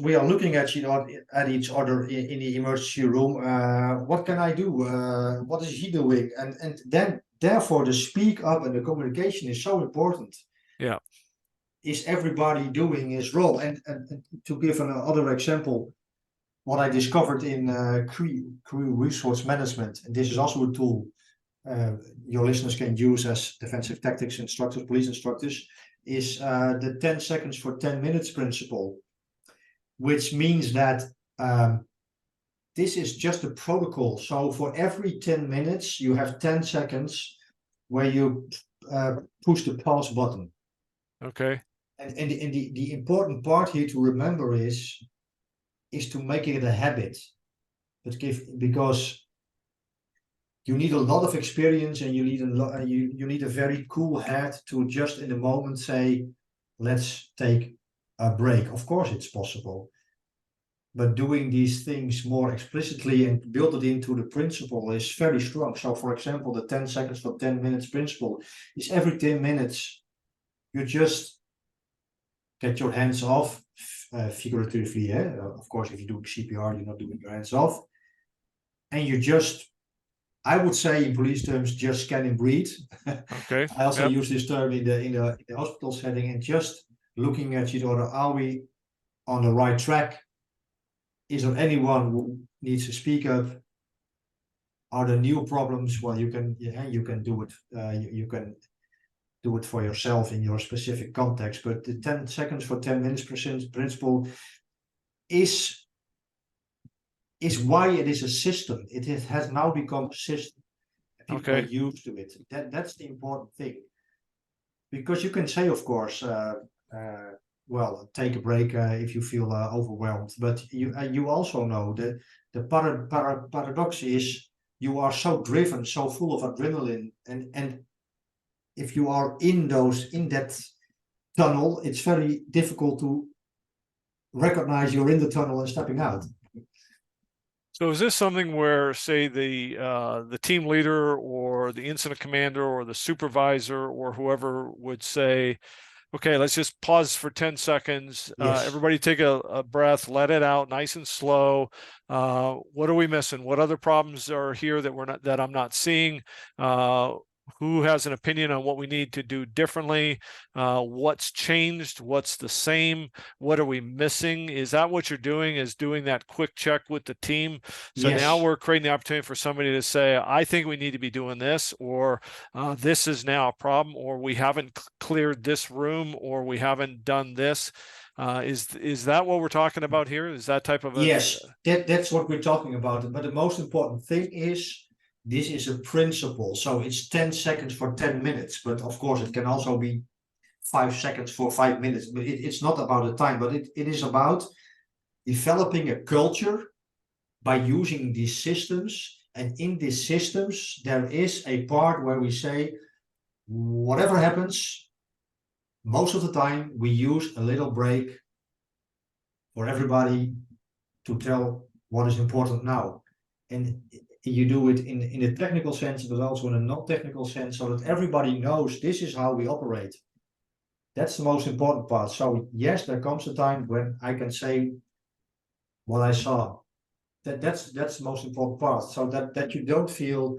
we are looking at each other in the emergency room. What can I do? What is he doing? And then therefore the speak up and the communication is so important. Yeah. Is everybody doing his role? And to give another example, what I discovered in crew resource management, and this is also a tool your listeners can use as defensive tactics instructors, police instructors, is the 10 seconds for 10 minutes principle, which means that this is just a protocol. So for every 10 minutes, you have 10 seconds where you push the pause button. Okay. And the important part here to remember is to make it a habit. Because you need a lot of experience, and you need a very cool head to just in the moment say, let's take a break. Of course it's possible, but doing these things more explicitly and build it into the principle is very strong. So for example, the 10 seconds for 10 minutes principle is every 10 minutes you just get your hands off, figuratively. Of course, if you do CPR, you're not doing your hands off, and you just, I would say in police terms, just scan and breathe. Okay. I also Yep. use this term in the hospital setting, and just looking at each other. Are we on the right track? Is there anyone who needs to speak up? Are there new problems? Well, you can do it. You can do it for yourself in your specific context. But the 10 seconds for 10 minutes principle is why it is a system. It has now become a system. People are Okay. used to it. That's the important thing. Because you can say, of course, well, take a break if you feel overwhelmed. But you also know that the paradox is you are so driven, so full of adrenaline, and if you are in that tunnel, it's very difficult to recognize you're in the tunnel and stepping out. So is this something where, say, the team leader or the incident commander or the supervisor or whoever would say, okay, let's just pause for 10 seconds. Yes. Everybody take a breath, let it out nice and slow. What are we missing? What other problems are here that I'm not seeing? Who has an opinion on what we need to do differently? What's changed? What's the same? What are we missing? Is that what you're doing, is doing that quick check with the team? So Yes. now we're creating the opportunity for somebody to say, I think we need to be doing this, or this is now a problem, or we haven't cleared this room, or we haven't done this. Is that what we're talking about here? Is that type of a... Yes, that's what we're talking about. But the most important thing is this is a principle. So it's 10 seconds for 10 minutes. But of course, it can also be 5 seconds for 5 minutes. But it's not about the time, but it is about developing a culture by using these systems. And in these systems, there is a part where we say, whatever happens, most of the time we use a little break for everybody to tell what is important now. And you do it in a technical sense, but also in a non-technical sense, so that everybody knows this is how we operate. That's the most important part. So yes, there comes a time when I can say what I saw. That's the most important part. So that you don't feel,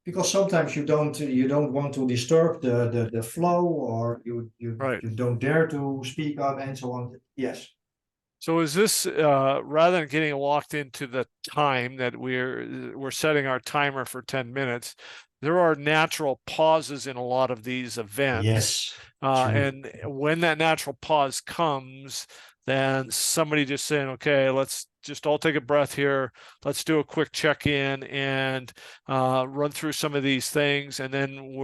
because sometimes you don't want to disturb the flow, or you Right. don't dare to speak up and so on. Yes. So is this rather than getting locked into the time that we're setting our timer for 10 minutes, there are natural pauses in a lot of these events. Yes. And when that natural pause comes, then somebody just saying, okay, let's just all take a breath here. Let's do a quick check-in and run through some of these things. And then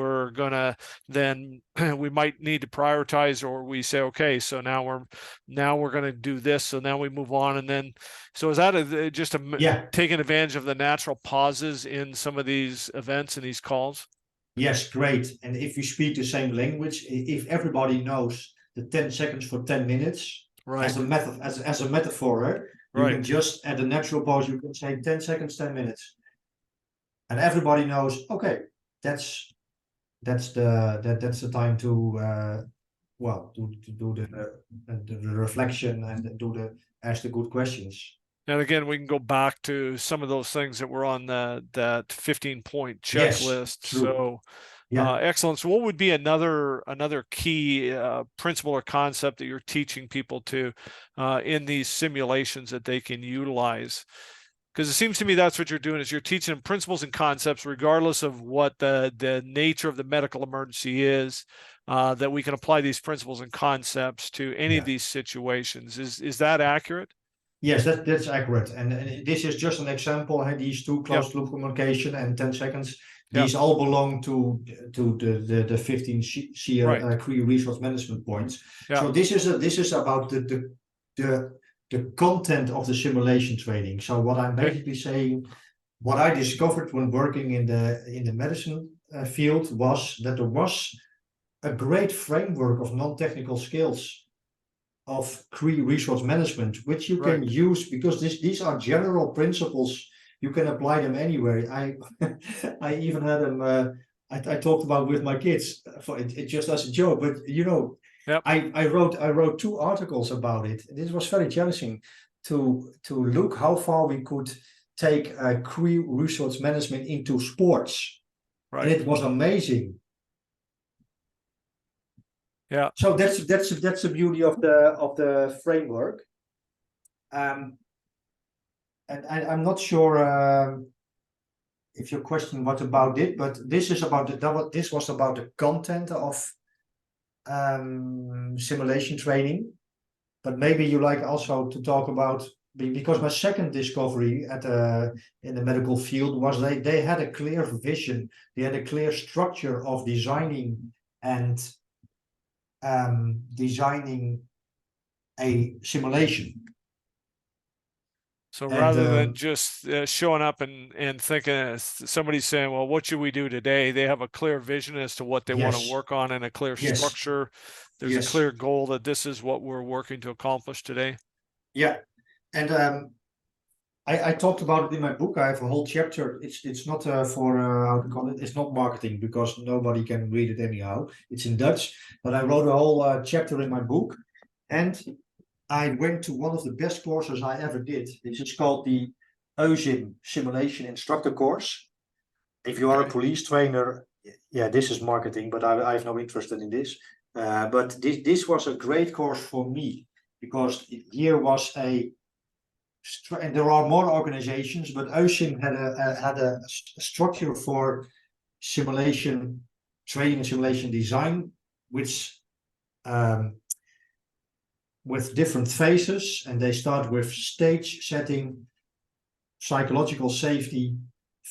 we might need to prioritize, or we say, okay, so now we're going to do this. So now we move on. And then, so is that taking advantage of the natural pauses in some of these events and these calls? Yes, great. And if you speak the same language, if everybody knows the 10 seconds for 10 minutes, right, as a method, as a metaphor, you can just at a natural pause, you can say 10 seconds, 10 minutes. And everybody knows, okay, that's the time to do the reflection and ask the good questions. And again, we can go back to some of those things that were on that 15-point checklist. Yes, true. So Yeah. excellent. So what would be another key principle or concept that you're teaching people to in these simulations that they can utilize? Because it seems to me that's what you're doing is you're teaching them principles and concepts, regardless of what the nature of the medical emergency is, that we can apply these principles and concepts to any of these situations. Is that accurate? Yes, that's accurate. And this is just an example. These two closed loop communication and 10 seconds. These all belong to the 15 key resource management points. So this is about the content of the simulation training. So what I'm basically saying, what I discovered when working in the medicine field was that there was a great framework of non-technical skills of key resource management, which you can use because these are general principles. You can apply them anywhere. I even had them. I talked about with my kids for it just as a joke, but I wrote 2 articles about it. This was very challenging to look how far we could take key resource management into sports, and it was amazing. Yeah. So that's the beauty of the framework. And I'm not sure if your question what about it, but this is about this was about the content of simulation training. But maybe you like also to talk about, because my second discovery in the medical field was they had a clear vision, they had a clear structure of designing a simulation. So rather than just showing up and thinking, somebody's saying, well, what should we do today? They have a clear vision as to what they want to work on and a clear structure. There's a clear goal that this is what we're working to accomplish today. Yeah. And I talked about it in my book. I have a whole chapter. It's not for how to call it. It's not marketing because nobody can read it anyhow. It's in Dutch, but I wrote a whole chapter in my book, and I went to one of the best courses I ever did. This is called the EUSIM Simulation Instructor Course. If you are a police trainer, this is marketing, but I have no interest in this. But this was a great course for me because here was and there are more organizations, but EUSIM had a structure for simulation training and simulation design, which with different phases, and they start with stage setting, psychological safety,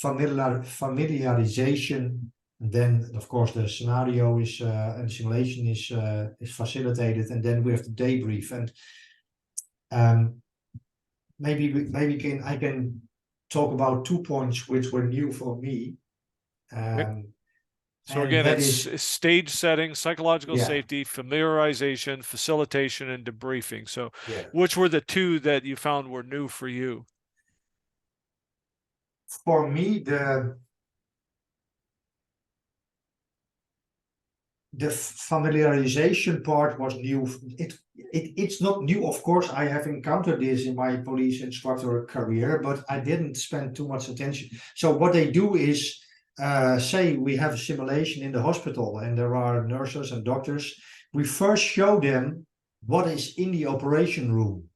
familiarization, and then of course the scenario is and simulation is facilitated, and then we have the debrief. And maybe I can talk about 2 points which were new for me. So again, it's stage setting, psychological safety, familiarization, facilitation, and debriefing. So which were the 2 that you found were new for you? For me, the familiarization part was new. It's not new, of course. I have encountered this in my police instructor career, but I didn't spend too much attention. So what they do is, say we have a simulation in the hospital and there are nurses and doctors. We first show them what is in the operation room.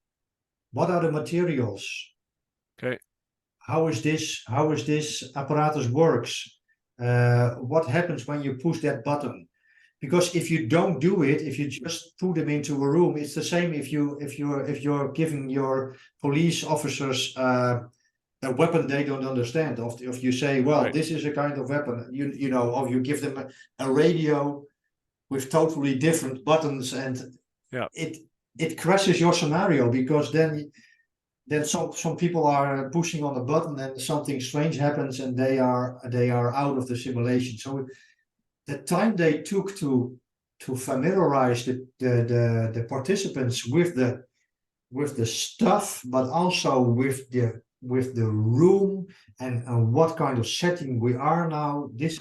What are the materials? Okay. How is this apparatus works? What happens when you push that button? Because if you don't do it, if you just put them into a room, it's the same if you're giving your police officers a weapon they don't understand. If you say, well, this is a kind of weapon, you know, or you give them a radio with totally different buttons, and it crashes your scenario, because then some people are pushing on a button and something strange happens and they are out of the simulation. So the time they took to familiarize the participants with the stuff, but also with the room and what kind of setting we are now, this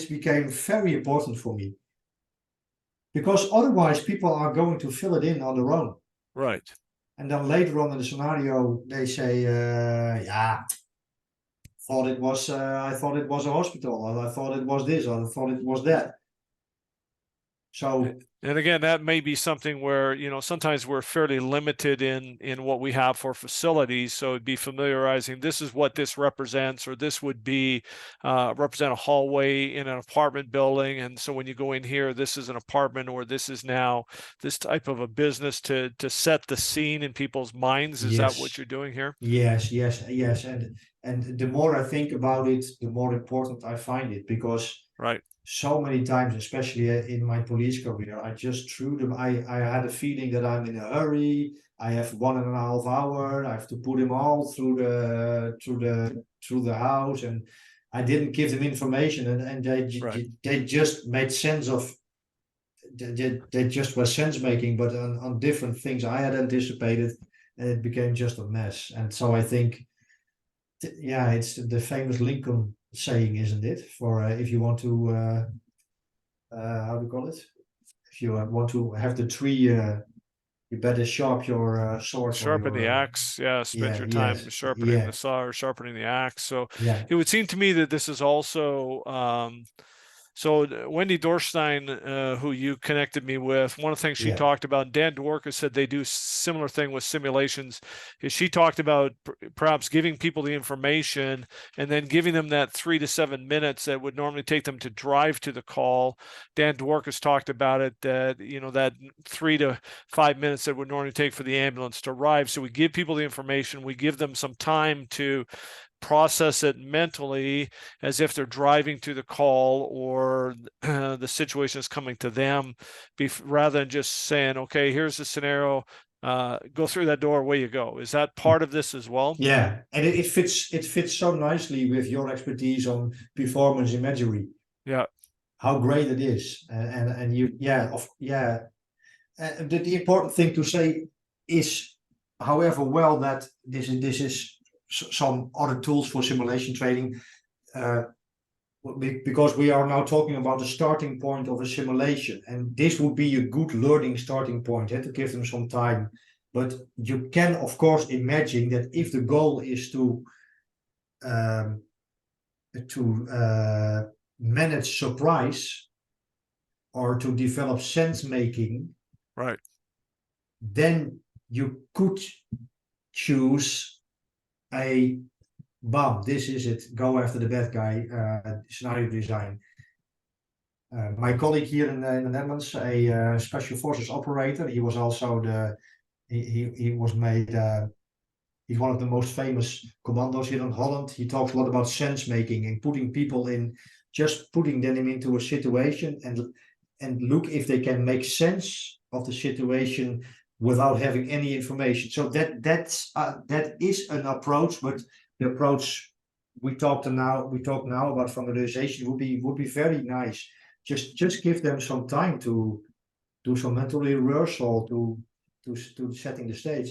became very important for me, because otherwise people are going to fill it in on their own. Right. And then later on in the scenario, they say, I thought it was a hospital, or I thought it was this, or I thought it was that. So And again, that may be something where, sometimes we're fairly limited in what we have for facilities. So it'd be familiarizing, this is what this represents, or this would be represent a hallway in an apartment building. And so when you go in here, this is an apartment, or this is now this type of a business to set the scene in people's minds. Is that what yes, you're doing here? yes, and the more I think about it, the more important I find it, because Right. so many times, especially in my police career, I just threw them. I had a feeling that I'm in a hurry. I have 1.5 hours. I have to put them all through the house, and I didn't give them information, and Right. they just made sense of. They just were sense making, but on different things I had anticipated, and it became just a mess. And so I think, yeah, it's the famous Lincoln saying, isn't it? For if you want to, how do you call it? If you want to have the tree, you better sharp your sword or Sharpen the your, axe. Yeah, spend yeah, your time yes, sharpening the yeah, saw or sharpening the axe. So yeah, it would seem to me that this is also so Wendy Dorstein, who you connected me with, one of the things she yeah, talked about, Dan Dworka said they do similar thing with simulations, is she talked about perhaps giving people the information and then giving them that 3 to 7 minutes that would normally take them to drive to the call. Dan Dworka's talked about it, that that 3 to 5 minutes that would normally take for the ambulance to arrive. So we give people the information, we give them some time to process it mentally as if they're driving to the call, or the situation is coming to them, rather than just saying, okay, here's the scenario, go through that door, away you go. Is that part of this as well? yeah. And it fits so nicely with your expertise on performance imagery. Yeah. How great it is, and you, yeah. The important thing to say is, however well that this is some other tools for simulation training, uh, because we are now talking about the starting point of a simulation, and this would be a good learning starting point, to give them some time. But you can, of course, imagine that if the goal is um, to manage surprise or to develop sense making, Right. then you could choose a bomb. This is it. Go after the bad guy. Scenario design. My colleague here in the Netherlands, a special forces operator. He was also he was made. He's one of the most famous commandos here in Holland. He talks a lot about sense making and putting people in, just putting them into a situation and look if they can make sense of the situation without having any information. So that is an approach, but the approach we talk now about familiarization would be very nice. Just give them some time to do some mental rehearsal to setting the stage.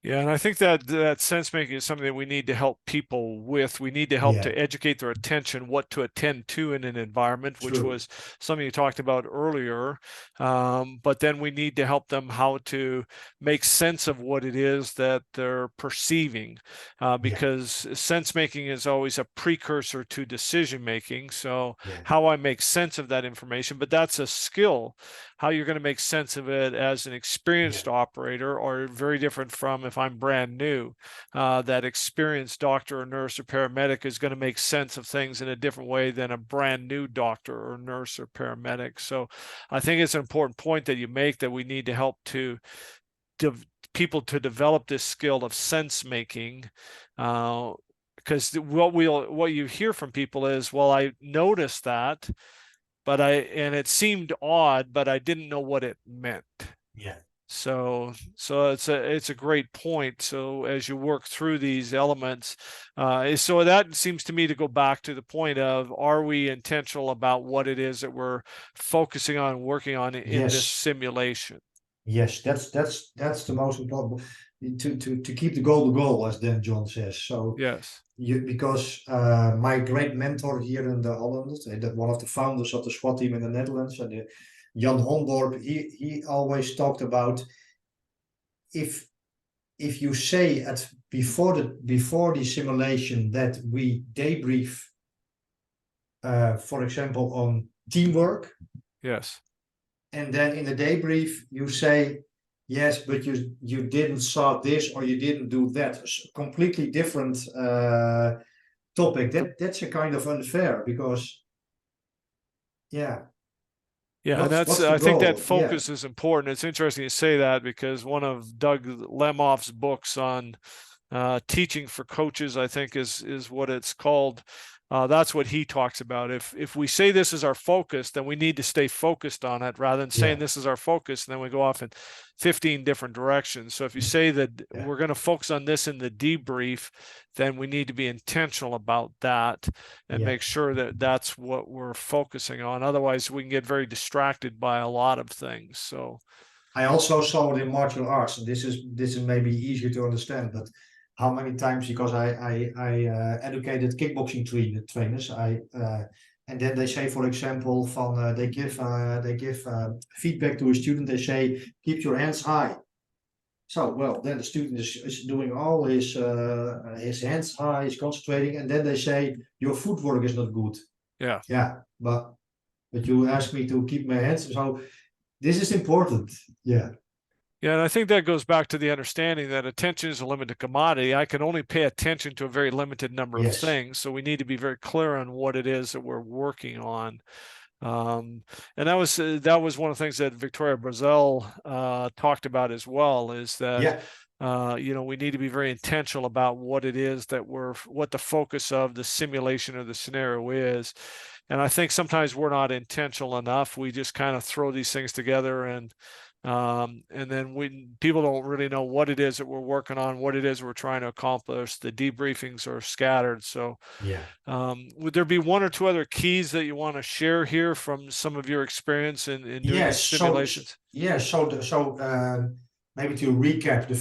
Yeah, and I think that sense making is something that we need to help people with. We need to help Yeah, to educate their attention what to attend to in an environment, which true. was something you talked about earlier. But then we need to help them how to make sense of what it is that they're perceiving, Yeah, because sense making is always a precursor to decision making. So yeah, how I make sense of that information, but that's a skill. How you're going to make sense of it as an yeah, experienced operator are very different from if I'm brand new. That experienced doctor or nurse or paramedic is going to make sense of things in a different way than a brand new doctor or nurse or paramedic. So I think it's an important point that you make, that we need to help to people to develop this skill of sense making. Because what you hear from people is, well, I noticed that, and it seemed odd, but I didn't know what it meant. yeah. So it's a great point. So as you work through these elements, so that seems to me to go back to the point of, are we intentional about what it is that we're focusing on, working on in this Yes, simulation? yes. That's the most important, to keep the goal, as Dan John says. So Yes. because my great mentor here in the Holland, that one of the founders of the SWAT team in the Netherlands, and Jan Hondorp, he always talked about, if you say at before the simulation that we debrief, for example, on teamwork, Yes. and then in the debrief you say, yes, but you didn't saw this or you didn't do that. Completely different topic. That's a kind of unfair because, yeah, Yeah, and that's what's the I think that goal? Yeah, focus is important. It's interesting you say that because one of Doug Lemoff's books on teaching for coaches, I think is what it's called. That's what he talks about. If we say this is our focus, then we need to stay focused on it rather than saying yeah, this is our focus, and then we go off in 15 different directions. So if you say that yeah, we're going to focus on this in the debrief, then we need to be intentional about that and yeah. make sure that that's what we're focusing on. Otherwise, we can get very distracted by a lot of things. So, I also saw it in martial arts, and this is maybe easier to understand. But how many times? Because I educated kickboxing trainers. And then they say, for example, they give feedback to a student. They say, keep your hands high. So well, then the student is doing all his hands high, he's concentrating, and then they say your footwork is not good. yeah. Yeah, but you ask me to keep my hands. So this is important. Yeah. Yeah, and I think that goes back to the understanding that attention is a limited commodity. I can only pay attention to a very limited number of Yes. things. So we need to be very clear on what it is that we're working on. And that was one of the things that Victoria Brazil talked about as well, is that Yeah. we need to be very intentional about what it is that what the focus of the simulation or the scenario is. And I think sometimes we're not intentional enough. We just kind of throw these things together and then people don't really know what it is that we're working on, what it is we're trying to accomplish. The debriefings are scattered. So Yeah. would there be one or two other keys that you want to share here from some of your experience in doing Yes. these simulations? Maybe to recap, the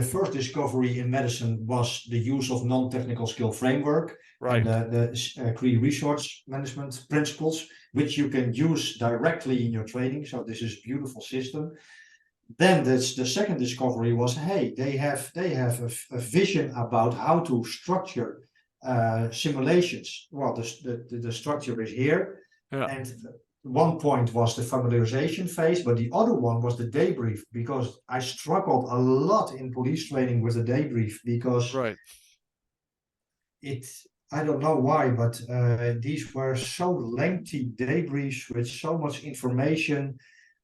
first discovery in medicine was the use of non-technical skill framework and Right. the key resource management principles, which you can use directly in your training. So this is a beautiful system. Then the second discovery was, hey, they have a vision about how to structure simulations. Well, the structure is here, Yeah. and one point was the familiarization phase, but the other one was the debrief, because I struggled a lot in police training with the debrief because Right. it I don't know why, but these were so lengthy debriefs with so much information,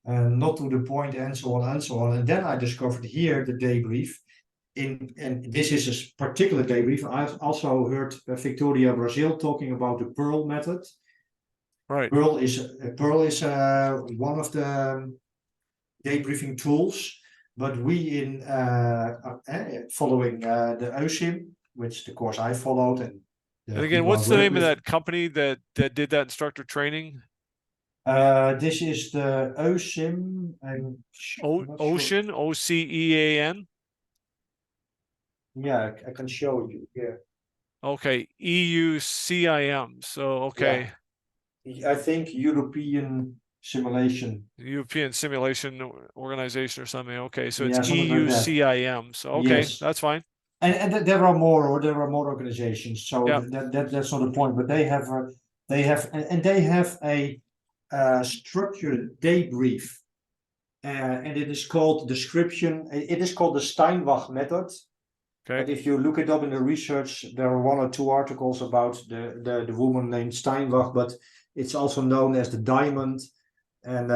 not to the point, and so on and so on. And then I discovered here the debrief. And this is a particular debrief. I've also heard Victoria Brazil talking about the Pearl method. Right. Pearl is one of the debriefing tools, but we in following the OSIM, which the course I followed, and And the again, people I what's the work name of with. that company that did that instructor training? This is the OSIM. I'm not sure. Ocean, OCEAN. Yeah, I can show you. Yeah, Okay, EUCIM. So yeah. okay, I think European simulation. European Simulation Organization or something. Okay, so it's Yeah, something like that. EUCIM. So okay, Yes. that's fine. And there are more organizations. So Yeah. that's not the point. But they have a structured debrief, and it is called description. It is called the Steinbach method. Okay. But if you look it up in the research, there are one or two articles about the woman named Steinbach, but it's also known as the diamond. And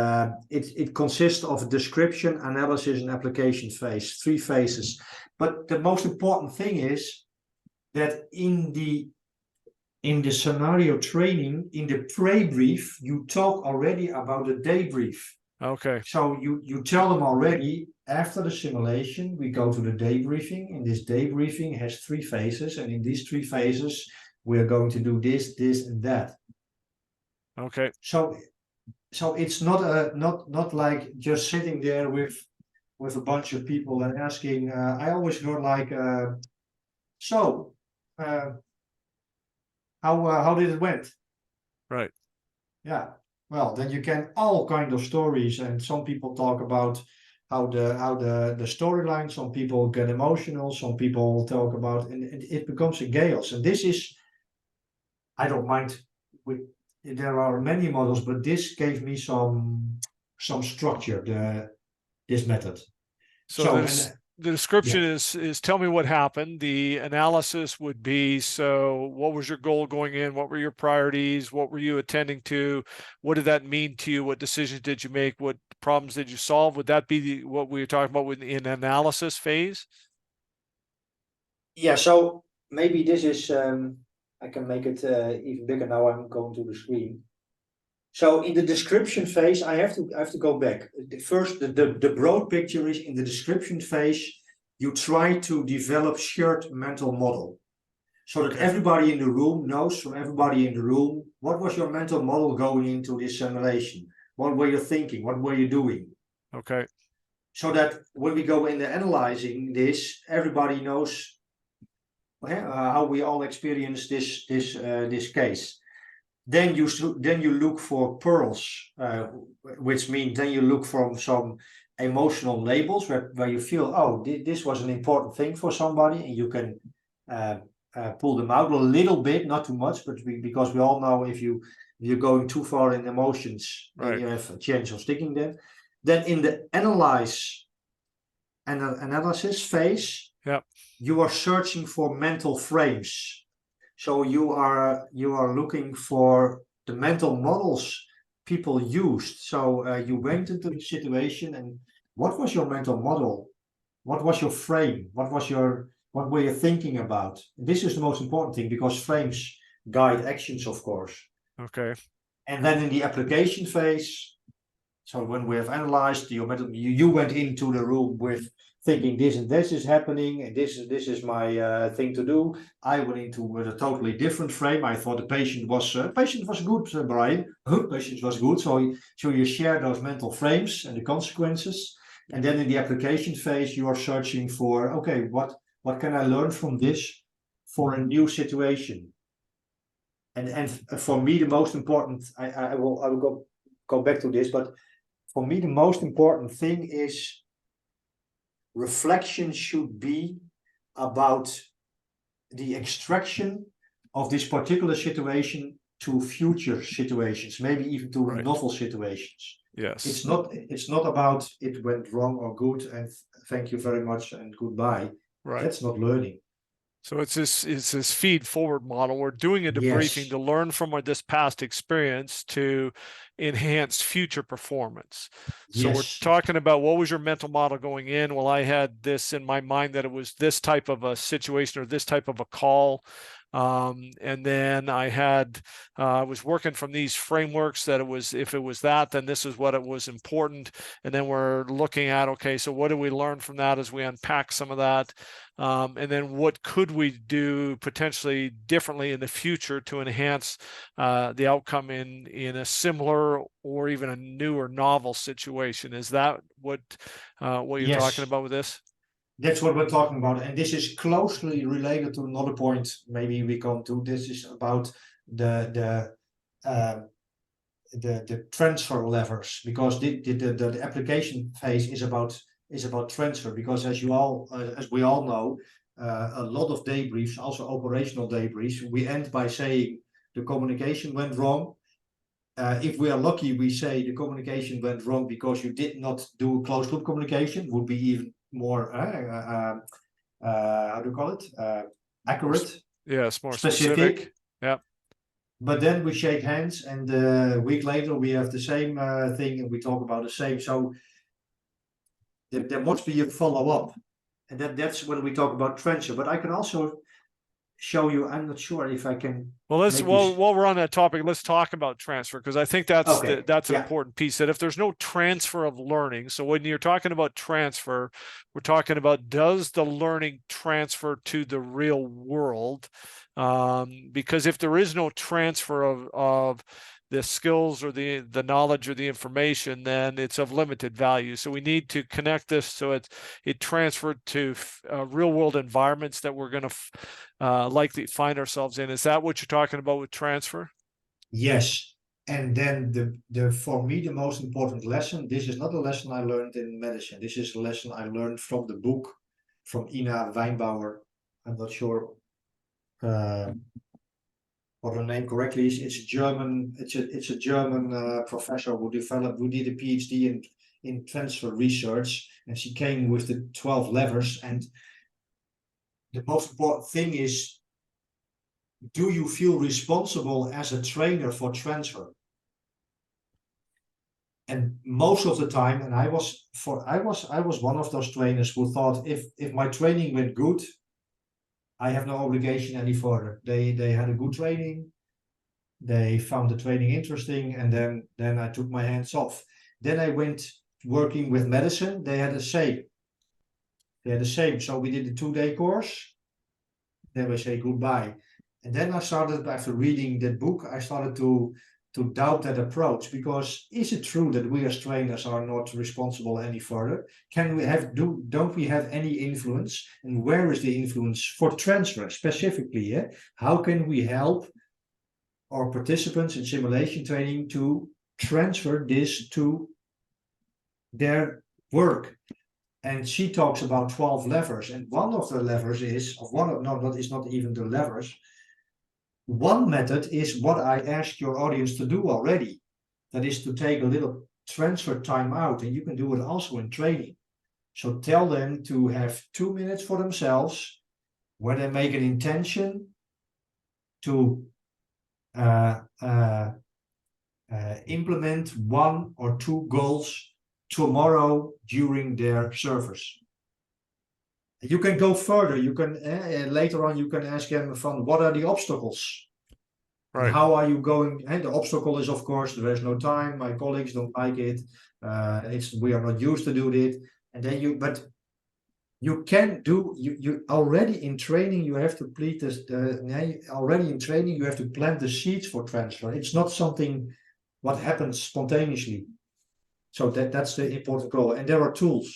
it consists of description, analysis, and application phase, three phases. But the most important thing is that in the scenario training, in the pre-brief, you talk already about the debrief. Okay. So you tell them already, after the simulation, we go to the debriefing, and this debriefing has three phases, and in these three phases, we're going to do this, and that. Okay. So it's not like just sitting there with a bunch of people and asking. I always heard like, so uh, how did it went? Right. Yeah. Well, then you can all kind of stories, and some people talk about how the storyline. Some people get emotional. Some people talk about, and it becomes a chaos. And this is, I don't mind with there are many models, but this gave me some structure. This method. So So this the description yeah, is tell me what happened. The analysis would be, so what was your goal going in? What were your priorities? What were you attending to? What did that mean to you? What decisions did you make? What problems did you solve? Would that be what we were talking about in analysis phase? yeah. So maybe this is. I can make it even bigger now. I'm going to the screen. So in the description phase, I have to go back. First, the broad picture is in the description phase, you try to develop shared mental model. So that Okay. everybody in the room knows from everybody in the room, what was your mental model going into this simulation? What were you thinking? What were you doing? Okay. So that when we go into analyzing this, everybody knows how we all experience this case. Then you look for pearls, which means then you look from some emotional labels where you feel, oh, this was an important thing for somebody, and you can uh, pull them out a little bit, not too much, but because we all know if you're going too far in emotions, then Right. you have a chance of sticking them. Then in the analysis phase, Yep. you are searching for mental frames. So you are looking for the mental models people used. So you went into the situation, and what was your mental model? What was your frame? What were you thinking about? This is the most important thing because frames guide actions, of course. Okay. And then in the application phase, so when we have analyzed your method, you went into the room with thinking this and this is happening, and this is my thing to do. I went into with a totally different frame. I thought the patient was good, Brian. Patient was good. So you share those mental frames and the consequences, and then in the application phase, you are searching for okay, what can I learn from this for a new situation? And for me, the most important, I will go back to this, but for me, the most important thing is reflection should be about the extraction of this particular situation to future situations, maybe even to Right. novel situations. Yes. It's not about it went wrong or good and thank you very much and goodbye. Right. That's not learning. So it's this feed forward model. We're doing a debriefing Yes. to learn from this past experience to enhance future performance. So we're Yes. talking about what was your mental model going in? Well, I had this in my mind that it was this type of a situation or this type of a call. And then I was working from these frameworks that if it was that, then this is what it was important. And then we're looking at, okay, so what do we learn from that as we unpack some of that? And then what could we do potentially differently in the future to enhance the outcome in a similar or even a new or novel situation? Is that what you're talking Yes. about with this? That's what we're talking about. And this is closely related to another point maybe we come to. This is about the the transfer levers, because the application phase is about transfer, because as we all know, a lot of debriefs, also operational debriefs, we end by saying the communication went wrong. If we are lucky, we say the communication went wrong because you did not do closed loop communication, would be even more how do you call it? Accurate, Yes, more specific. specific. Yeah. But then we shake hands, and a week later we have the same thing, and we talk about the same. So there must be a follow up, and that's when we talk about transfer. But I can also show you. I'm not sure if I can Well, let's make this. while we're on that topic, let's talk about transfer, because I think Okay. that's an Yeah. important piece. That if there's no transfer of learning, so when you're talking about transfer, we're talking about, does the learning transfer to the real world? Because if there is no transfer of the skills or the knowledge or the information, then it's of limited value. So we need to connect this so it transferred to real world environments that we're going to likely find ourselves in. Is that what you're talking about with transfer? Yes. And then the for me the most important lesson. This is not a lesson I learned in medicine. This is a lesson I learned from the book from Ina Weinbauer. I'm not sure. or the name correctly is, it's a German, it's a German professor who did a PhD in transfer research, and she came with the 12 levers. And the most important thing is, do you feel responsible as a trainer for transfer? And most of the time, and I was one of those trainers who thought, if my training went good, I have no obligation any further. They had a good training, they found the training interesting, and then I took my hands off. Then I went working with medicine. They had the same. So we did a 2-day course. Then we say goodbye. And then I started, after reading that book, I started to doubt that approach, because is it true that we as trainers are not responsible any further? Don't we have any influence? And where is the influence for transfer specifically? Yeah? How can we help our participants in simulation training to transfer this to their work? And she talks about 12 levers, and one of the levers is, no, that is not even the levers. One method is what I asked your audience to do already. That is to take a little transfer time out, and you can do it also in training. So tell them to have 2 minutes for themselves, where they make an intention to implement 1 or 2 goals tomorrow during their service. You can go further. You can later on you can ask them from what are the obstacles, Right. and how are you going? And the obstacle is, of course, there is no time. My colleagues don't like it. We are not used to do it. And then you can do you already in training. You have to plead this. Already in training, you have to plant the seeds for transfer. It's not something what happens spontaneously. So that's the important goal. And there are tools.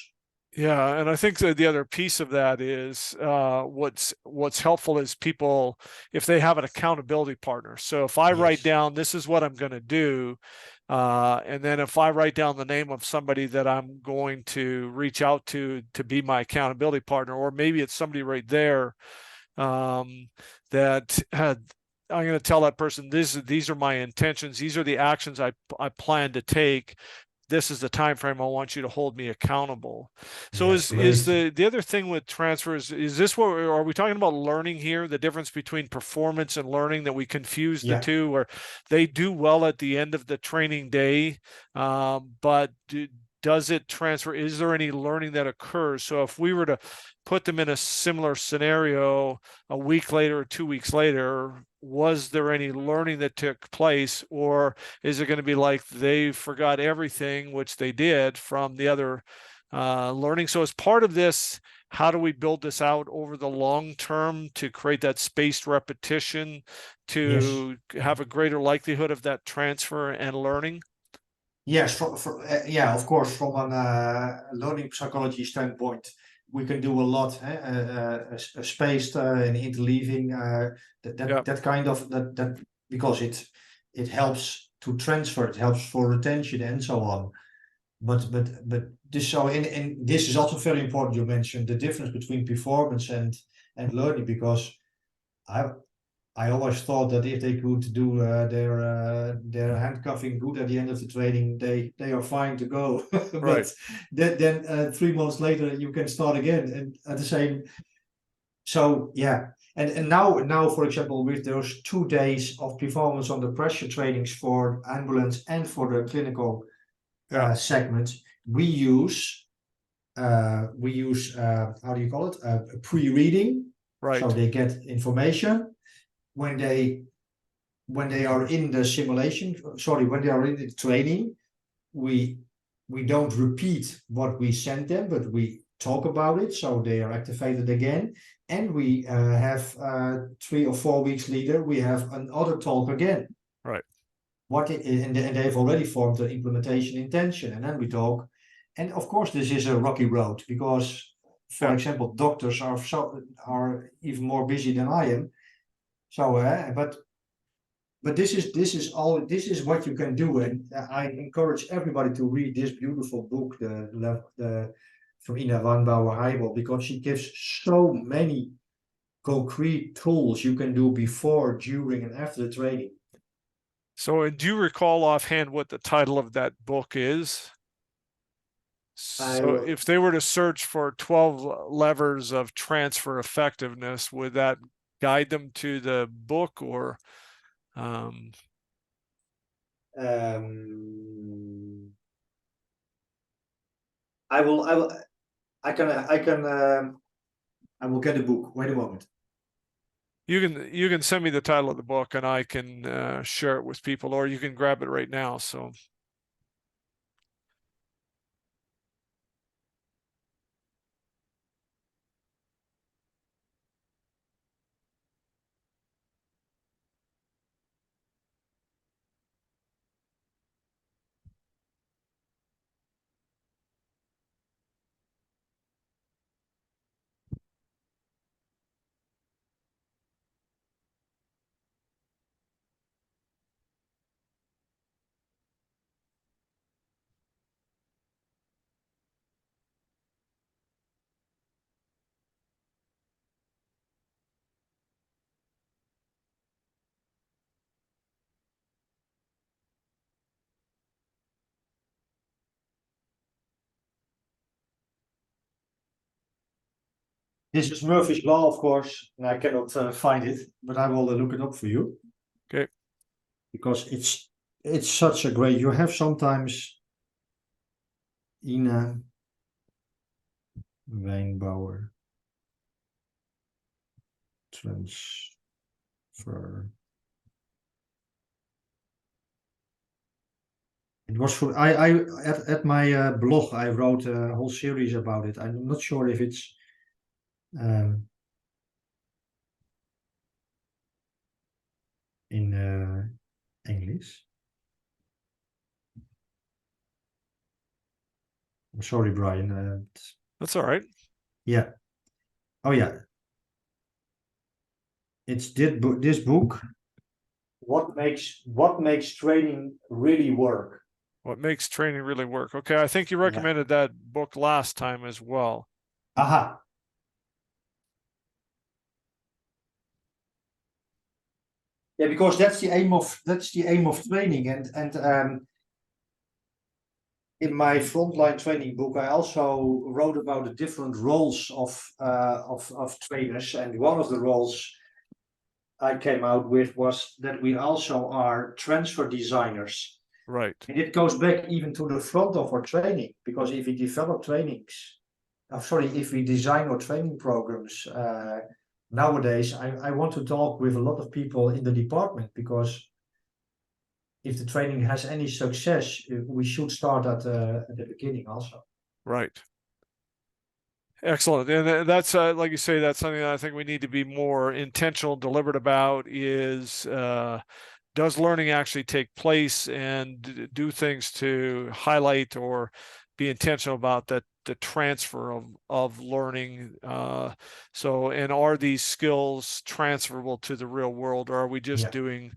Yeah, and I think that the other piece of that is what's helpful is people, if they have an accountability partner. So if I write down, this is what I'm going to do, and then if I write down the name of somebody that I'm going to reach out to be my accountability partner, or maybe it's somebody right there that I'm going to tell that person, these are my intentions, these are the actions I plan to take. This is the time frame I want you to hold me accountable. So Yes, is the other thing with transfers, is this what are we talking about learning here, the difference between performance and learning, that we confuse the two, where they do well at the end of the training day, but does it transfer? Is there any learning that occurs? So if we were to put them in a similar scenario a week later or 2 weeks later, was there any learning that took place, or is it going to be like they forgot everything, which they did from the other learning? So as part of this, how do we build this out over the long term to create that spaced repetition to have a greater likelihood of that transfer and learning? Yes, yeah, of course, from a learning psychology standpoint, we can do a lot, spaced and interleaving, that kind of that because it helps to transfer, it helps for retention and so on. But this, so in this is also very important. You mentioned the difference between performance and learning, because I always thought that if they could do their handcuffing good at the end of the training, they are fine to go. But then 3 months later you can start again, and at the same. So yeah, and now for example, with those 2 days of performance under pressure trainings for ambulance and for the clinical segment, we use how do you call it, pre-reading, so they get information. When they are in the simulation, when they are in the training, we don't repeat what we sent them, but we talk about it, so they are activated again. And we have 3 or 4 weeks later, we have another talk again. Right. And they've already formed the implementation intention, and then we talk. And of course, this is a rocky road, because, for example, doctors are even more busy than I am. So, but this is what you can do, and I encourage everybody to read this beautiful book, the from Ina van Bouwer-Heibel, because she gives so many concrete tools you can do before, during, and after the training. So, and do you recall offhand what the title of that book is? So, if they were to search for 12 levers of transfer effectiveness, would that guide them to the book, or I will get a book. Wait a moment. you can send me the title of the book and I can share it with people, or you can grab it right now. So This is Murphy's Law, of course, and I cannot find it, but I will look it up for you. okay. Because it's such a great. You have sometimes Ina Wijnbouwer transfer. It was for I at my blog I wrote a whole series about it. I'm not sure if it's in English. I'm sorry, Brian. That's all right. Yeah. Oh yeah. It's this book. What makes training really work? What makes training really work? Okay, I think you recommended that book last time as well. Aha. Yeah, because that's the aim of training, and in my frontline training book, I also wrote about the different roles of trainers, and one of the roles I came out with was that we also are transfer designers. Right. And it goes back even to the front of our training, because if we develop if we design our training programs nowadays, I want to talk with a lot of people in the department, because if the training has any success, we should start at the beginning also. Right. Excellent. And that's like you say, that's something that I think we need to be more intentional, deliberate about is does learning actually take place, and do things to highlight or be intentional about the transfer of learning. So, and are these skills transferable to the real world, or are we just doing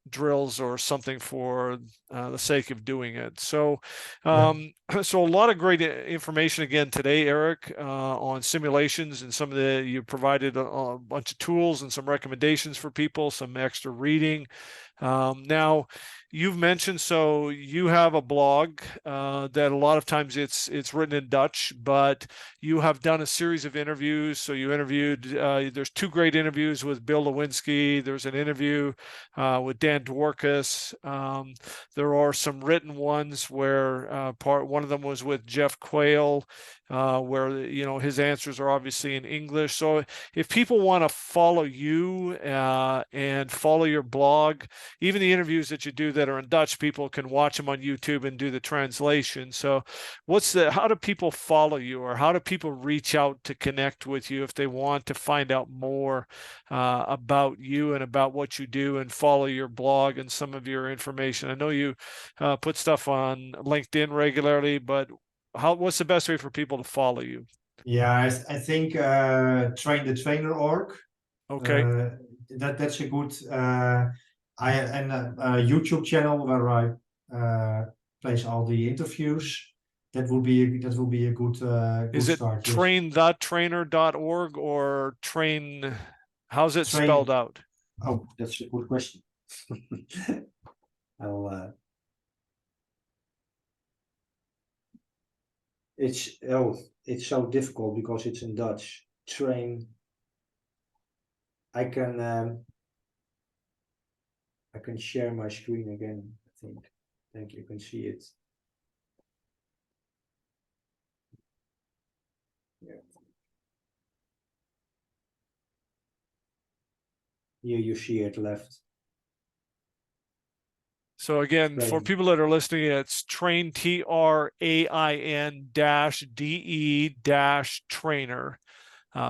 drills or something for the sake of doing it? So, so a lot of great information again today, Erik, on simulations, and some of you provided a bunch of tools and some recommendations for people, some extra reading. Now, you've mentioned, so you have a blog that a lot of times it's written in Dutch, but you have done a series of interviews. So you interviewed, there's 2 great interviews with Bill Lewinsky. There's an interview with Dan Dworkis. There are some written ones where one of them was with Jeff Quayle, where his answers are obviously in English. So if people want to follow you and follow your blog, even the interviews that you do that are in Dutch, people can watch them on YouTube and do the translation. So how do people follow you, or how do people reach out to connect with you if they want to find out more about you and about what you do, and follow your blog and some of your information? I know you put stuff on LinkedIn regularly, but what's the best way for people to follow you? Yeah, I think train the trainer.org. Okay. That's a good a YouTube channel where I place all the interviews. That will be a good Is it start. Yes. train.trainer.org or train? How's it Train. spelled out? Oh, that's a good question. I'll. It's so difficult because it's in Dutch. Train. I can share my screen again, I think you can see it. Yeah. Here you see it left. So again, for Train. people that are listening, it's train, TRAIN dash DE dash trainer.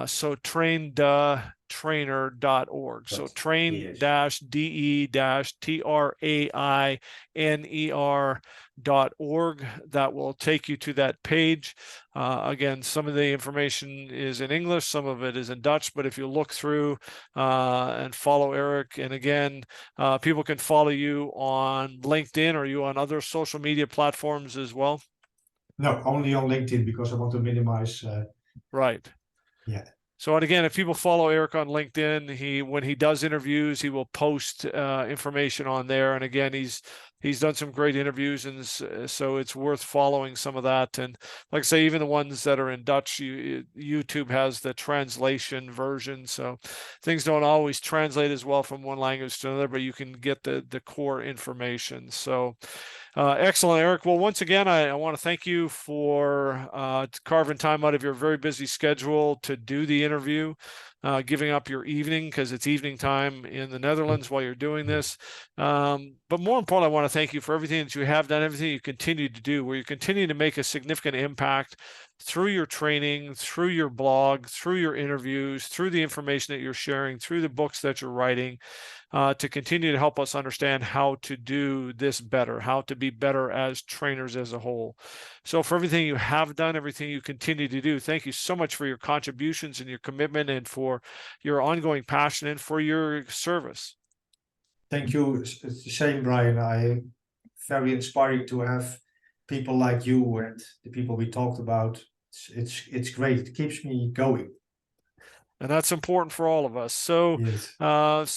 So train-trainer.org. So Yes. train-de-trainer.org. That will take you to that page. Again, some of the information is in English, some of it is in Dutch, but if you look through and follow Erik, and again, people can follow you on LinkedIn. Or you on other social media platforms as well? No, only on LinkedIn because I want to minimize. Right. Yeah. So, and again, if people follow Erik on LinkedIn, when he does interviews, he will post information on there. And again, he's done some great interviews, and so it's worth following some of that. And like I say, even the ones that are in Dutch, YouTube has the translation version, so things don't always translate as well from one language to another, but you can get the core information. So. Excellent, Erik. Well, once again, I want to thank you for carving time out of your very busy schedule to do the interview, giving up your evening because it's evening time in the Netherlands while you're doing this. But more importantly, I want to thank you for everything that you have done, everything you continue to do, where you continue to make a significant impact through your training, through your blog, through your interviews, through the information that you're sharing, through the books that you're writing. To continue to help us understand how to do this better, how to be better as trainers as a whole. So for everything you have done, everything you continue to do, thank you so much for your contributions and your commitment and for your ongoing passion and for your service. Thank you. It's the same, Brian. Very inspiring to have people like you and the people we talked about. It's great. It keeps me going. And that's important for all of us. So, Yes.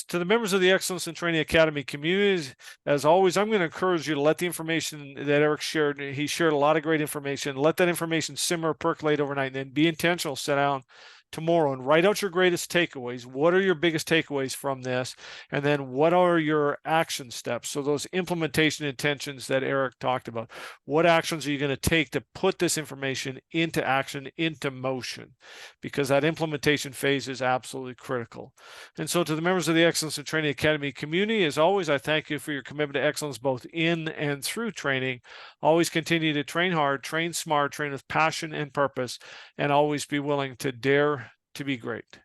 to the members of the Excellence in Training Academy community, as always, I'm going to encourage you to let the information that Erik shared, he shared a lot of great information, let that information simmer, percolate overnight, and then be intentional, sit down tomorrow and write out your greatest takeaways. What are your biggest takeaways from this? And then what are your action steps? So those implementation intentions that Erik talked about, what actions are you going to take to put this information into action, into motion? Because that implementation phase is absolutely critical. And so to the members of the Excellence in Training Academy community, as always, I thank you for your commitment to excellence both in and through training. Always continue to train hard, train smart, train with passion and purpose, and always be willing to dare to be great.